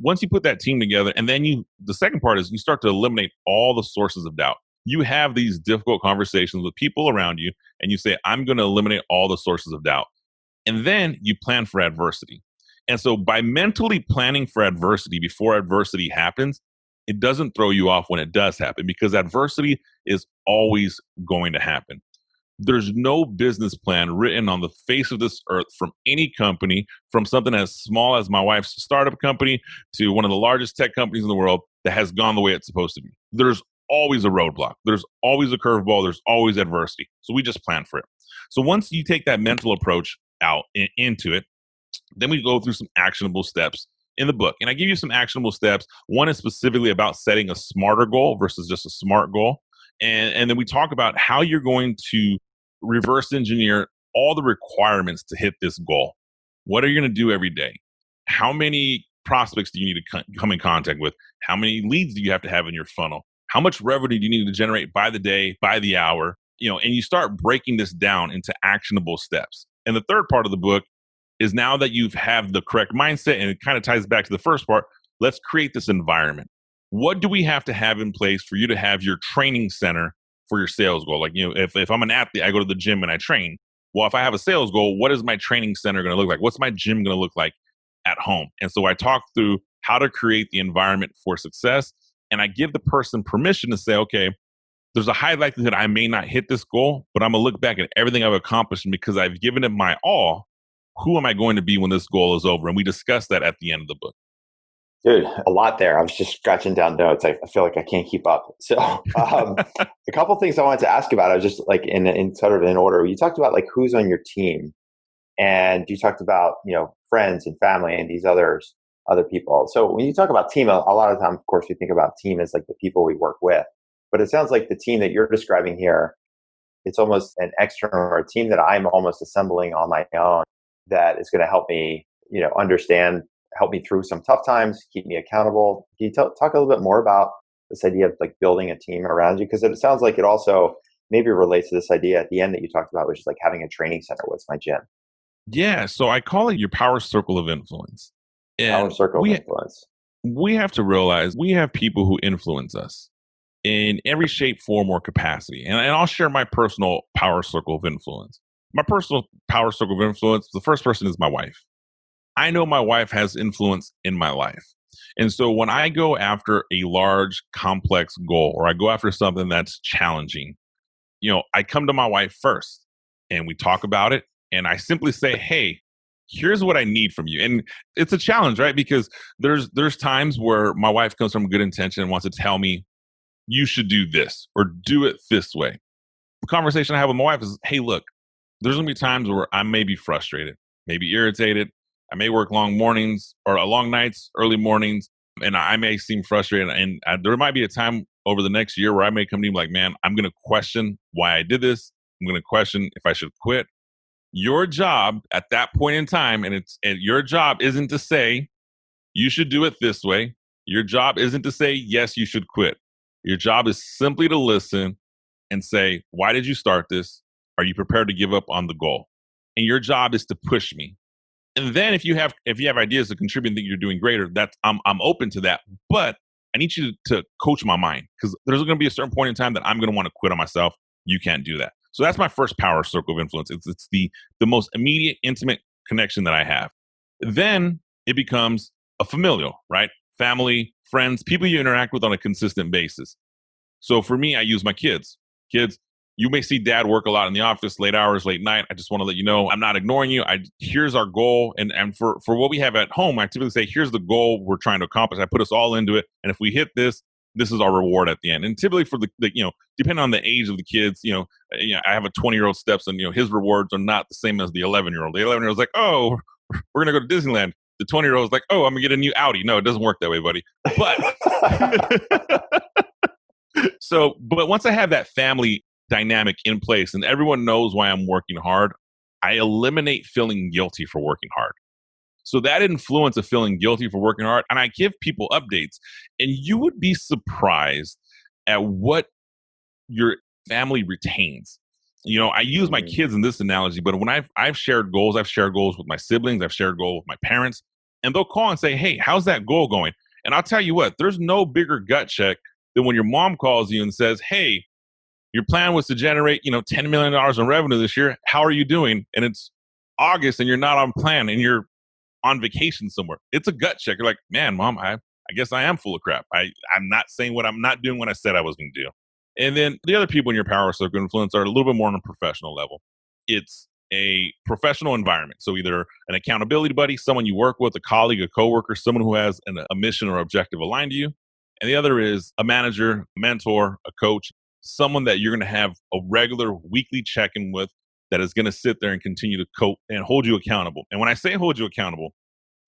once you put that team together, and then the second part is you start to eliminate all the sources of doubt. You have these difficult conversations with people around you, and you say, I'm going to eliminate all the sources of doubt. And then you plan for adversity. And so by mentally planning for adversity before adversity happens, it doesn't throw you off when it does happen because adversity is always going to happen. There's no business plan written on the face of this earth from any company, from something as small as my wife's startup company to one of the largest tech companies in the world that has gone the way it's supposed to be. There's always a roadblock. There's always a curveball. There's always adversity. So we just plan for it. So once you take that mental approach out into it, then we go through some actionable steps in the book. And I give you some actionable steps. One is specifically about setting a smarter goal versus just a smart goal. And then we talk about how you're going to reverse engineer all the requirements to hit this goal. What are you going to do every day? How many prospects do you need to come in contact with? How many leads do you have to have in your funnel? How much revenue do you need to generate by the day, by the hour? And you start breaking this down into actionable steps. And the third part of the book is now that you have the correct mindset, and it kind of ties back to the first part, let's create this environment. What do we have to have in place for you to have your training center for your sales goal? Like, if I'm an athlete, I go to the gym and I train. Well, if I have a sales goal, what is my training center going to look like? What's my gym going to look like at home? And so I talk through how to create the environment for success. And I give the person permission to say, okay, there's a high likelihood I may not hit this goal, but I'm going to look back at everything I've accomplished. And because I've given it my all, who am I going to be when this goal is over? And we discuss that at the end of the book. Dude, a lot there. I was just scratching down notes. I feel like I can't keep up. So a couple things I wanted to ask about. I was just like in sort of in order. You talked about like who's on your team, and you talked about, friends and family and these other people. So when you talk about team, a lot of time, of course, we think about team as like the people we work with. But it sounds like the team that you're describing here, it's almost an external or a team that I'm almost assembling on my own that is going to help me, understand, help me through some tough times, keep me accountable. Can you talk a little bit more about this idea of like building a team around you? Because it sounds like it also maybe relates to this idea at the end that you talked about, which is like having a training center. What's my gym? Yeah. So I call it your power circle of influence. Power And circle of influence. we have to realize we have people who influence us in every shape, form, or capacity. And I'll share my personal power circle of influence. My personal power circle of influence, the first person is my wife. I know my wife has influence in my life. And so when I go after a large, complex goal, or I go after something that's challenging, I come to my wife first and we talk about it. And I simply say, hey, here's what I need from you. And it's a challenge, right? Because there's times where my wife comes from good intention and wants to tell me, you should do this or do it this way. The conversation I have with my wife is, hey, look, there's going to be times where I may be frustrated, maybe irritated. I may work long mornings or long nights, early mornings, and I may seem frustrated. And there might be a time over the next year where I may come to you like, man, I'm going to question why I did this. I'm going to question if I should quit. Your job at that point in time, and your job isn't to say you should do it this way. Your job isn't to say, yes, you should quit. Your job is simply to listen and say, why did you start this? Are you prepared to give up on the goal? And your job is to push me. And then if you have ideas to contribute that you're doing greater, that's I'm open to that. But I need you to coach my mind, because there's going to be a certain point in time that I'm going to want to quit on myself. You can't do that. So that's my first power circle of influence. It's the most immediate, intimate connection that I have. Then it becomes a familial, right? Family, friends, people you interact with on a consistent basis. So for me, I use my kids. Kids, you may see dad work a lot in the office, late hours, late night. I just want to let you know, I'm not ignoring you. Here's our goal. And for what we have at home, I typically say, here's the goal we're trying to accomplish. I put us all into it. And if we hit this, this is our reward at the end. And typically for the depending on the age of the kids, I have a 20-year-old steps, and his rewards are not the same as the 11-year-old. The 11-year-old's like, oh, we're going to go to Disneyland. The 20-year-old's like, oh, I'm going to get a new Audi. No, it doesn't work that way, buddy. But but once I have that family dynamic in place and everyone knows why I'm working hard, I eliminate feeling guilty for working hard. So that influence of feeling guilty for working hard, and I give people updates, and you would be surprised at what your family retains. I use my kids in this analogy, but when I've shared goals with my siblings, I've shared goals with my parents, and they'll call and say, hey, how's that goal going? And I'll tell you what, there's no bigger gut check than when your mom calls you and says, hey, your plan was to generate, $10 million in revenue this year. How are you doing? And it's August and you're not on plan and you're on vacation somewhere. It's a gut check. You're like, man, mom, I guess I am full of crap. I'm not saying what I'm not doing what I said I was going to do. And then the other people in your power circle of influence are a little bit more on a professional level. It's a professional environment. So either an accountability buddy, someone you work with, a colleague, a coworker, someone who has a mission or objective aligned to you. And the other is a manager, a mentor, a coach, someone that you're going to have a regular weekly check-in with that is going to sit there and continue to coach and hold you accountable. And when I say hold you accountable,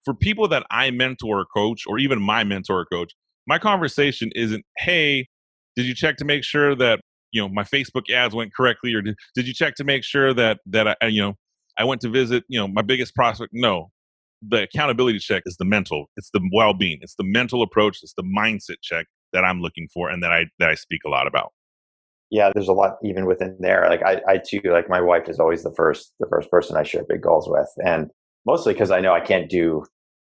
for people that I mentor or coach, or even my mentor or coach, my conversation isn't, hey, did you check to make sure that, my Facebook ads went correctly? Or did you check to make sure that I went to visit, my biggest prospect? No, the accountability check is the mental, it's the well-being, it's the mental approach, it's the mindset check that I'm looking for and that I speak a lot about. Yeah, there's a lot even within there. Like I too, like my wife is always the first person I share big goals with. And mostly because I know I can't do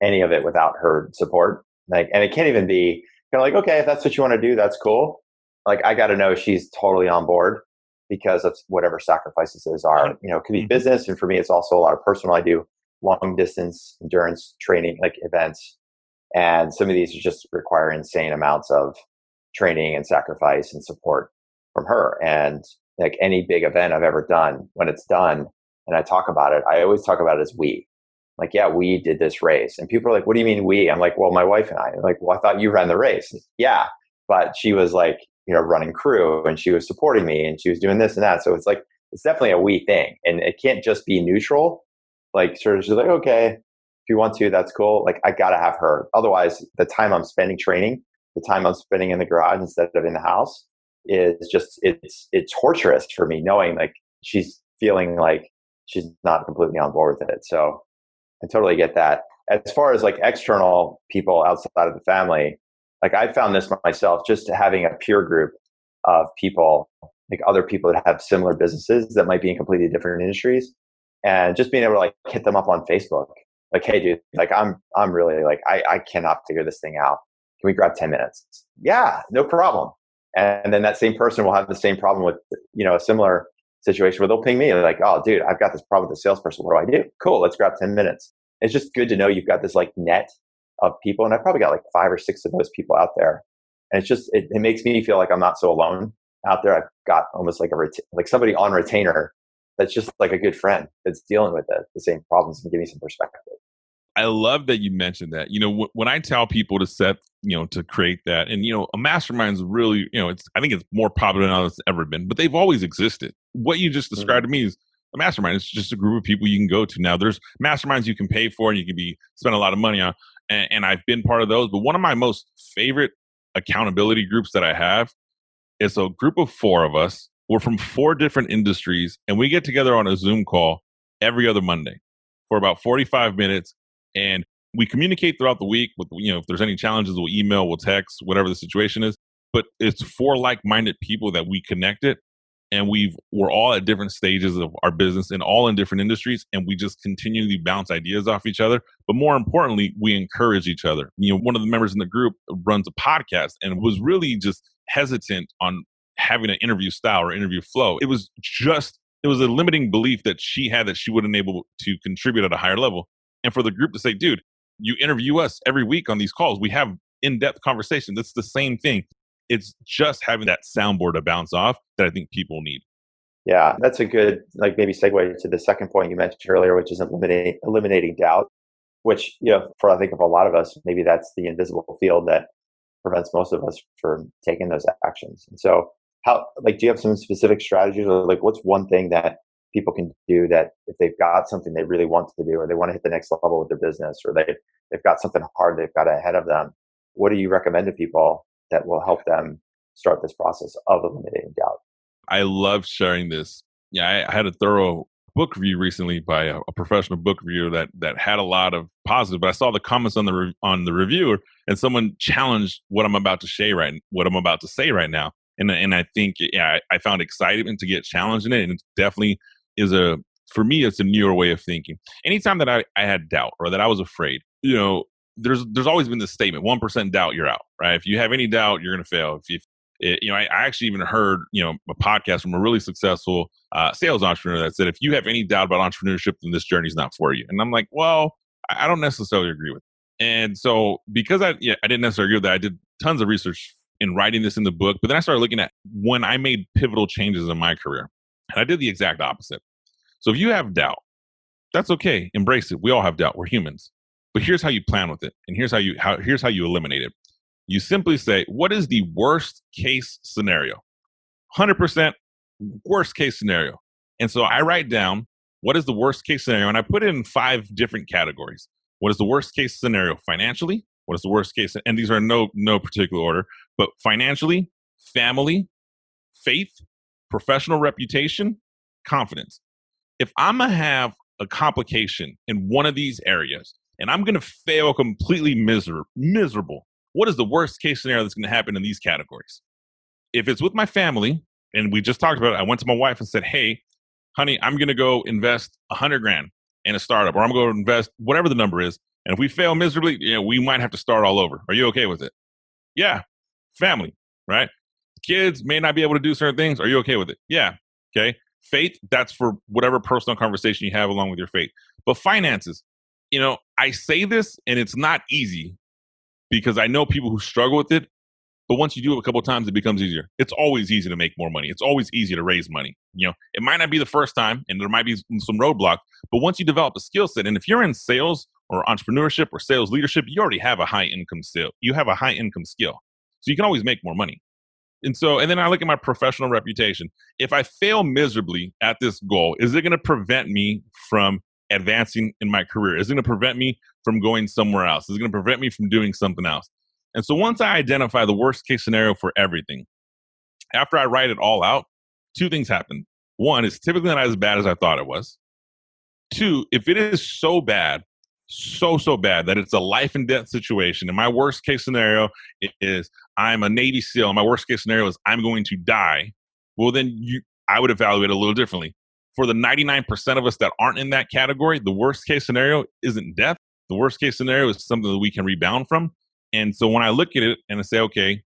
any of it without her support. Like, and it can't even be kind of like, okay, if that's what you want to do, that's cool. Like, I got to know she's totally on board because of whatever sacrifices those are. You know, it could be business. And for me, it's also a lot of personal. I do long distance endurance training, like events. And some of these just require insane amounts of training and sacrifice and support from her. And like any big event I've ever done, when it's done and I talk about it, I always talk about it as we. Like, yeah, we did this race. And people are like, what do you mean we? I'm like, well, my wife and I. I'm like, well, I thought you ran the race. Yeah. But she was like, you know, running crew and she was supporting me and she was doing this and that. So it's like, it's definitely a we thing. And it can't just be neutral. Like, sort of just like, okay, if you want to, that's cool. Like, I got to have her. Otherwise, the time I'm spending training, the time I'm spending in the garage instead of in the house is just, it's torturous for me knowing like she's feeling like she's not completely on board with it. So I totally get that. As far as like external people outside of the family, like I found this myself, just having a peer group of people, like other people that have similar businesses that might be in completely different industries, and just being able to like hit them up on Facebook. Like, hey dude, like I'm really like, I cannot figure this thing out. Can we grab 10 minutes? Yeah, no problem. And then that same person will have the same problem with, you know, a similar situation where they'll ping me like, oh dude, I've got this problem with the salesperson. What do I do? Cool. Let's grab 10 minutes. It's just good to know you've got this like net of people. And I probably got like 5 or 6 of those people out there. And it's just, it makes me feel like I'm not so alone out there. I've got almost like like somebody on retainer that's just like a good friend that's dealing with the same problems and give me some perspective. I love that you mentioned that. You know, when I tell people to set, you know, to create that, and you know, a mastermind is really, you know, I think it's more popular now than it's ever been, but they've always existed. What you just described to me is a mastermind. It's just a group of people you can go to. Now, there's masterminds you can pay for, and you can spend a lot of money on, and I've been part of those. But one of my most favorite accountability groups that I have is a group of 4 of us. We're from 4 different industries, and we get together on a Zoom call every other Monday for about 45 minutes. And we communicate throughout the week with, you know, if there's any challenges, we'll email, we'll text, whatever the situation is. But it's 4 like-minded people that we connected, and we're all at different stages of our business and all in different industries, and we just continually bounce ideas off each other. But more importantly, we encourage each other. You know, one of the members in the group runs a podcast and was really just hesitant on having an interview style or interview flow. It was a limiting belief that she had that she wouldn't able to contribute at a higher level. And for the group to say, dude, you interview us every week on these calls. We have in-depth conversations. It's the same thing. It's just having that soundboard to bounce off that I think people need. Yeah, that's a good, like maybe segue to the second point you mentioned earlier, which is eliminating doubt, which, you know, for I think of a lot of us, maybe that's the invisible field that prevents most of us from taking those actions. And so how, like, do you have some specific strategies, or like what's one thing that people can do that if they've got something they really want to do, or they want to hit the next level with their business, or they've got something hard they've got ahead of them? What do you recommend to people that will help them start this process of eliminating doubt? I love sharing this. Yeah, I had a thorough book review recently by a professional book reviewer that had a lot of positive, but I saw the comments on the reviewer, and someone challenged what I'm about to say right now. And I think, yeah, I found excitement to get challenged in it, and it definitely for me, it's a newer way of thinking. Anytime that I had doubt or that I was afraid, you know, there's always been this statement: 1% doubt, you're out, right? If you have any doubt, you're going to fail. I actually even heard, you know, a podcast from a really successful sales entrepreneur that said, if you have any doubt about entrepreneurship, then this journey is not for you. And I'm like, well, I don't necessarily agree with it. And so because I didn't necessarily agree with that, I did tons of research in writing this in the book. But then I started looking at when I made pivotal changes in my career, and I did the exact opposite. So if you have doubt, that's okay. Embrace it. We all have doubt. We're humans. But here's how you plan with it, and here's how you eliminate it. You simply say, what is the worst case scenario? 100% worst case scenario. And so I write down what is the worst case scenario, and I put it in 5 different categories. What is the worst case scenario financially? What is the worst case? And these are no particular order, but financially, family, faith, professional reputation, confidence. If I'm going to have a complication in one of these areas and I'm going to fail completely miserable, what is the worst case scenario that's going to happen in these categories? If it's with my family, and we just talked about it, I went to my wife and said, hey, honey, I'm going to go invest $100,000. in a startup, or I'm going to invest whatever the number is. And if we fail miserably, we might have to start all over. Are you okay with it? Yeah. Family, right? Kids may not be able to do certain things. Are you okay with it? Yeah. Okay. Faith, that's for whatever personal conversation you have along with your faith. But finances, I say this and it's not easy because I know people who struggle with it. But once you do it a couple of times, it becomes easier. It's always easy to make more money. It's always easy to raise money. It might not be the first time and there might be some roadblock, but once you develop a skill set, and if you're in sales or entrepreneurship or sales leadership, you already have a high income skill. You have a high income skill. So you can always make more money. And then I look at my professional reputation. If I fail miserably at this goal, is it going to prevent me from advancing in my career? Is it going to prevent me from going somewhere else? Is it going to prevent me from doing something else? And so once I identify the worst case scenario for everything, after I write it all out, two things happen. One, it's typically not as bad as I thought it was. Two, if it is so bad, so bad that it's a life and death situation, and my worst case scenario is I'm a Navy SEAL, and my worst case scenario is I'm going to die, well, then I would evaluate it a little differently. For the 99% of us that aren't in that category, the worst case scenario isn't death. The worst case scenario is something that we can rebound from. And so when I look at it and I say, okay,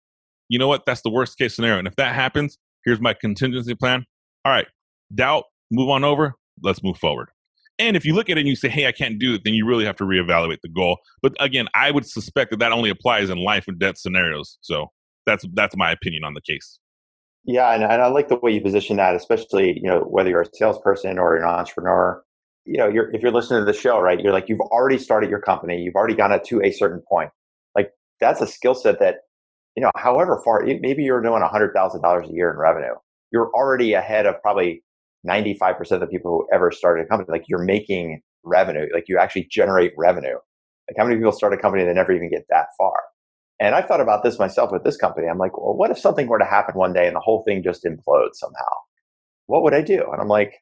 you know what? That's the worst case scenario. And if that happens, here's my contingency plan. All right, doubt, move on over. Let's move forward. And if you look at it and you say, hey, I can't do it, then you really have to reevaluate the goal. But again, I would suspect that only applies in life and death scenarios. So that's my opinion on the case. Yeah, and I like the way you position that, especially, whether you're a salesperson or an entrepreneur, if you're listening to the show, right, you're like, you've already started your company, you've already gotten it to a certain point. Like, that's a skill set that, however far, maybe you're doing $100,000 a year in revenue, you're already ahead of probably 95% of the people who ever started a company. Like, you're making revenue, like you actually generate revenue. Like, how many people start a company that never even get that far? And I thought about this myself with this company. I'm like, well, what if something were to happen one day and the whole thing just implodes somehow? What would I do? And I'm like,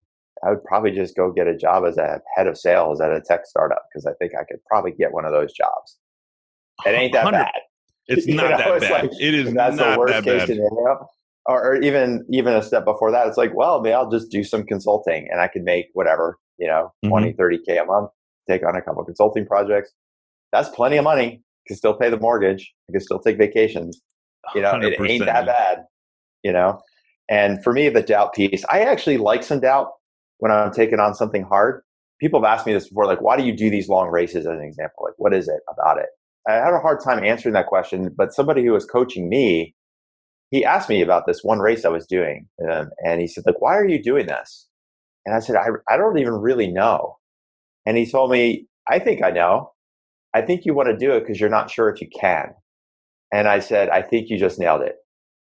I would probably just go get a job as a head of sales at a tech startup, because I think I could probably get one of those jobs. It ain't that bad. It's not that bad. Like, it is that's not the worst that case bad. scenario. Or even a step before that, it's like, well, maybe I'll just do some consulting and I can make whatever, 20, 30K a month, take on a couple of consulting projects. That's plenty of money. Can still pay the mortgage. I can still take vacations. It ain't that bad, And for me, the doubt piece, I actually like some doubt when I'm taking on something hard. People have asked me this before, like, why do you do these long races as an example? Like, what is it about it? I had a hard time answering that question, but somebody who was coaching me, he asked me about this one race I was doing. And he said, like, why are you doing this? And I said, I don't even really know. And he told me, I think I know. I think you want to do it because you're not sure if you can. And I said, I think you just nailed it.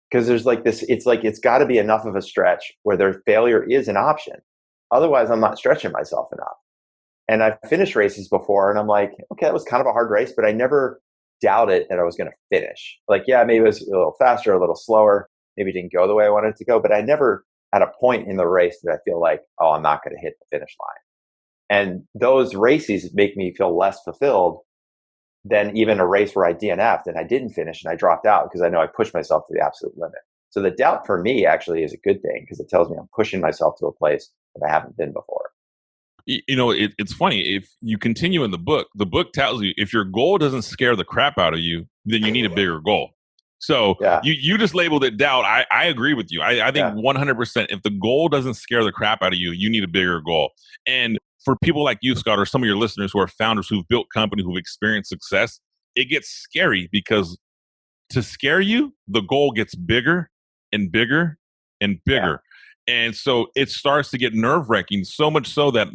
Because there's like this, it's got to be enough of a stretch where their failure is an option. Otherwise, I'm not stretching myself enough. And I've finished races before and I'm like, okay, that was kind of a hard race, but I never doubted that I was going to finish. Like, yeah, maybe it was a little faster, a little slower. Maybe it didn't go the way I wanted it to go, but I never at a point in the race that I feel like, oh, I'm not going to hit the finish line. And those races make me feel less fulfilled than even a race where I DNF'd and I didn't finish and I dropped out, because I know I pushed myself to the absolute limit. So the doubt for me actually is a good thing, because it tells me I'm pushing myself to a place that I haven't been before. It's funny. If you continue in the book tells you if your goal doesn't scare the crap out of you, then you need a bigger goal. So yeah. you just labeled it doubt. I agree with you. I think 100%. If the goal doesn't scare the crap out of you, you need a bigger goal. And for people like you, Scott, or some of your listeners who are founders who've built companies, who've experienced success, it gets scary, because to scare you, the goal gets bigger and bigger and bigger. Yeah. And so it starts to get nerve-wracking, so much so that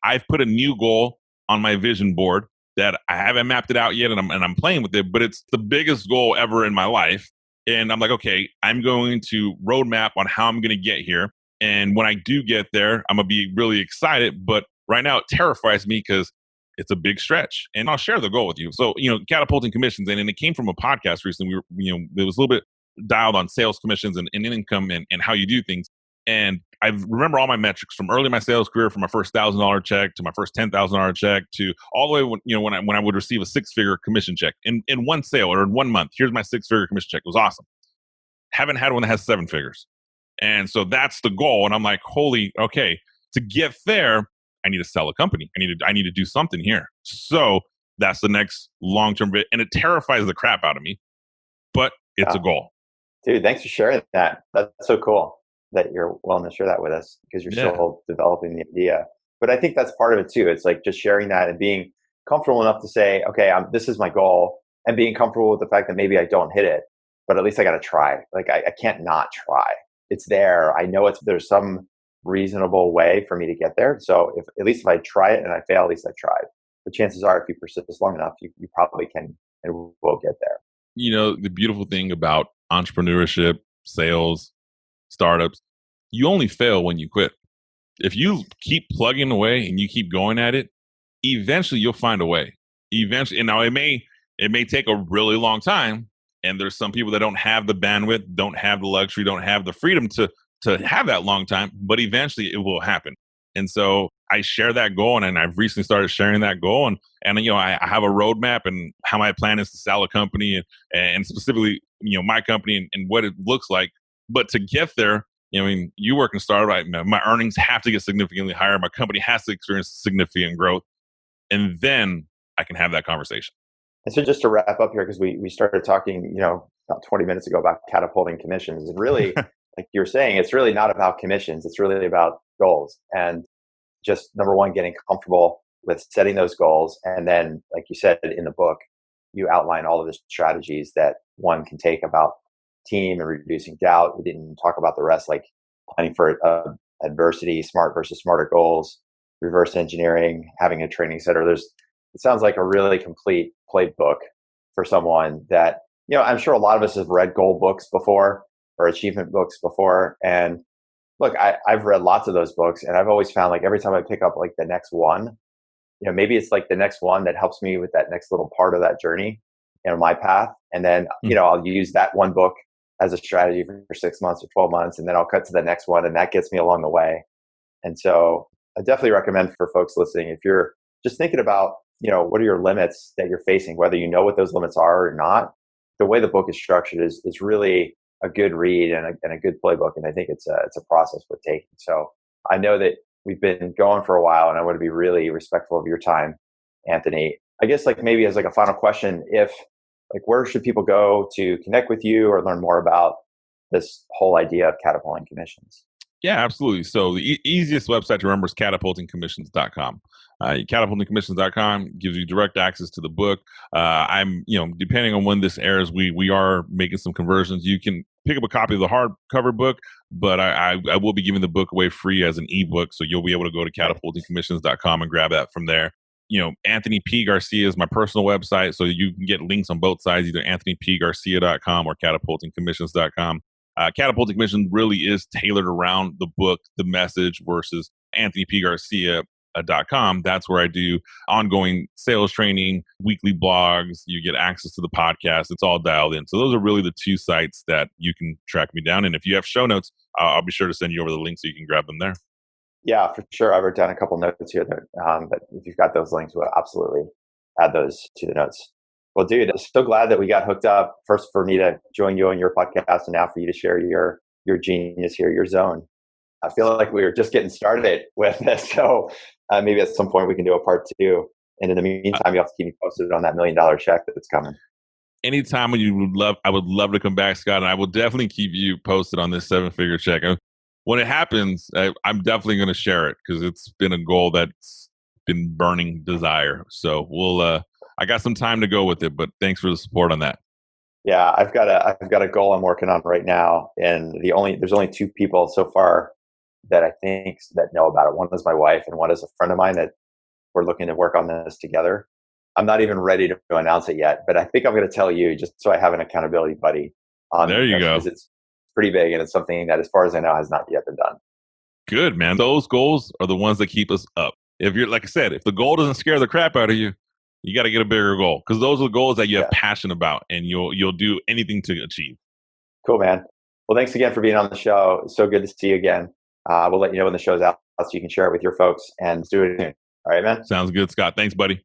I've put a new goal on my vision board that I haven't mapped it out yet, and I'm playing with it, but it's the biggest goal ever in my life. And I'm like, okay, I'm going to roadmap on how I'm going to get here. And when I do get there, I'm going to be really excited. But right now, it terrifies me because it's a big stretch. And I'll share the goal with you. So, catapulting commissions, and it came from a podcast recently. It was a little bit dialed on sales commissions and income and how you do things. And I remember all my metrics from early in my sales career, from my first $1,000 check to my first $10,000 check to all the way when I would receive a 6-figure commission check in one sale or in 1 month. Here's my 6-figure commission check. It was awesome. Haven't had one that has 7 figures. And so that's the goal. And I'm like, okay, to get there, I need to sell a company. I need to do something here. So that's the next long-term bit. And it terrifies the crap out of me, but it's a goal. Dude, thanks for sharing that. That's so cool that you're willing to share that with us because you're still developing the idea. But I think that's part of it too. It's like just sharing that and being comfortable enough to say, okay, this is my goal, and being comfortable with the fact that maybe I don't hit it, but at least I got to try. Like I can't not try. It's there. I know there's some reasonable way for me to get there. So at least if I try it and I fail, at least I tried. But chances are, if you persist long enough, you probably can and will get there. The beautiful thing about entrepreneurship, sales, startups, you only fail when you quit. If you keep plugging away and you keep going at it, eventually you'll find a way. Eventually, and now it may take a really long time. And there's some people that don't have the bandwidth, don't have the luxury, don't have the freedom to have that long time, but eventually it will happen. And so I share that goal, and I've recently started sharing that goal, and I have a roadmap and how my plan is to sell a company and specifically my company and what it looks like. But to get there, you work in startup, my earnings have to get significantly higher. My company has to experience significant growth, and then I can have that conversation. And so just to wrap up here, because we started talking, about 20 minutes ago about catapulting commissions. And really, like you're saying, it's really not about commissions. It's really about goals. And just number one, getting comfortable with setting those goals. And then, like you said in the book, you outline all of the strategies that one can take about team and reducing doubt. We didn't talk about the rest, like planning for adversity, smart versus smarter goals, reverse engineering, having a training center. It sounds like a really complete playbook for someone that, I'm sure a lot of us have read goal books before or achievement books before. And look, I've read lots of those books, and I've always found like every time I pick up like the next one, maybe it's like the next one that helps me with that next little part of that journey, my path. And then, I'll use that one book as a strategy for 6 months or 12 months, and then I'll cut to the next one, and that gets me along the way. And so I definitely recommend for folks listening, if you're just thinking about, what are your limits that you're facing, whether you know what those limits are or not, the way the book is structured is really a good read and a good playbook. And I think it's a process worth taking. So I know that we've been going for a while, and I want to be really respectful of your time, Anthony. I guess like maybe as like a final question, where should people go to connect with you or learn more about this whole idea of catapulting commissions? Yeah, absolutely. So the easiest website to remember is catapultingcommissions.com. Catapultingcommissions.com gives you direct access to the book. I'm, depending on when this airs, we are making some conversions. You can pick up a copy of the hardcover book, but I will be giving the book away free as an ebook. So you'll be able to go to catapultingcommissions.com and grab that from there. Anthony P. Garcia is my personal website. So you can get links on both sides, either anthonypgarcia.com or catapultingcommissions.com. Catapulting Commission really is tailored around the book, the message, versus anthonypgarcia.com. That's where I do ongoing sales training, weekly blogs. You get access to the podcast. It's all dialed in. So those are really the two sites that you can track me down. And if you have show notes, I'll be sure to send you over the link so you can grab them there. Yeah, for sure. I've written down a couple notes here, but if you've got those links, we'll absolutely add those to the notes. Well, dude, I'm so glad that we got hooked up. First, for me to join you on your podcast, and now for you to share your genius here, your zone. I feel like we were just getting started with this, so maybe at some point we can do a part 2. And in the meantime, you have to keep me posted on that $1 million check that's coming. Anytime I would love to come back, Scott, and I will definitely keep you posted on this 7-figure check. When it happens, I'm definitely going to share it because it's been a goal that's been burning desire. So I got some time to go with it, but thanks for the support on that. Yeah, I've got a goal I'm working on right now, and there's only 2 people so far that I think that know about it. One is my wife, and one is a friend of mine that we're looking to work on this together. I'm not even ready to announce it yet, but I think I'm going to tell you just so I have an accountability buddy on there. You go. Because it's pretty big, and it's something that, as far as I know, has not yet been done. Good, man. Those goals are the ones that keep us up. If you're, like I said, if the goal doesn't scare the crap out of you, you got to get a bigger goal, because those are the goals that you have passion about, and you'll do anything to achieve. Cool, man. Well, thanks again for being on the show. It's so good to see you again. We'll let you know when the show's out so you can share it with your folks, and do it soon. All right, man? Sounds good, Scott. Thanks, buddy.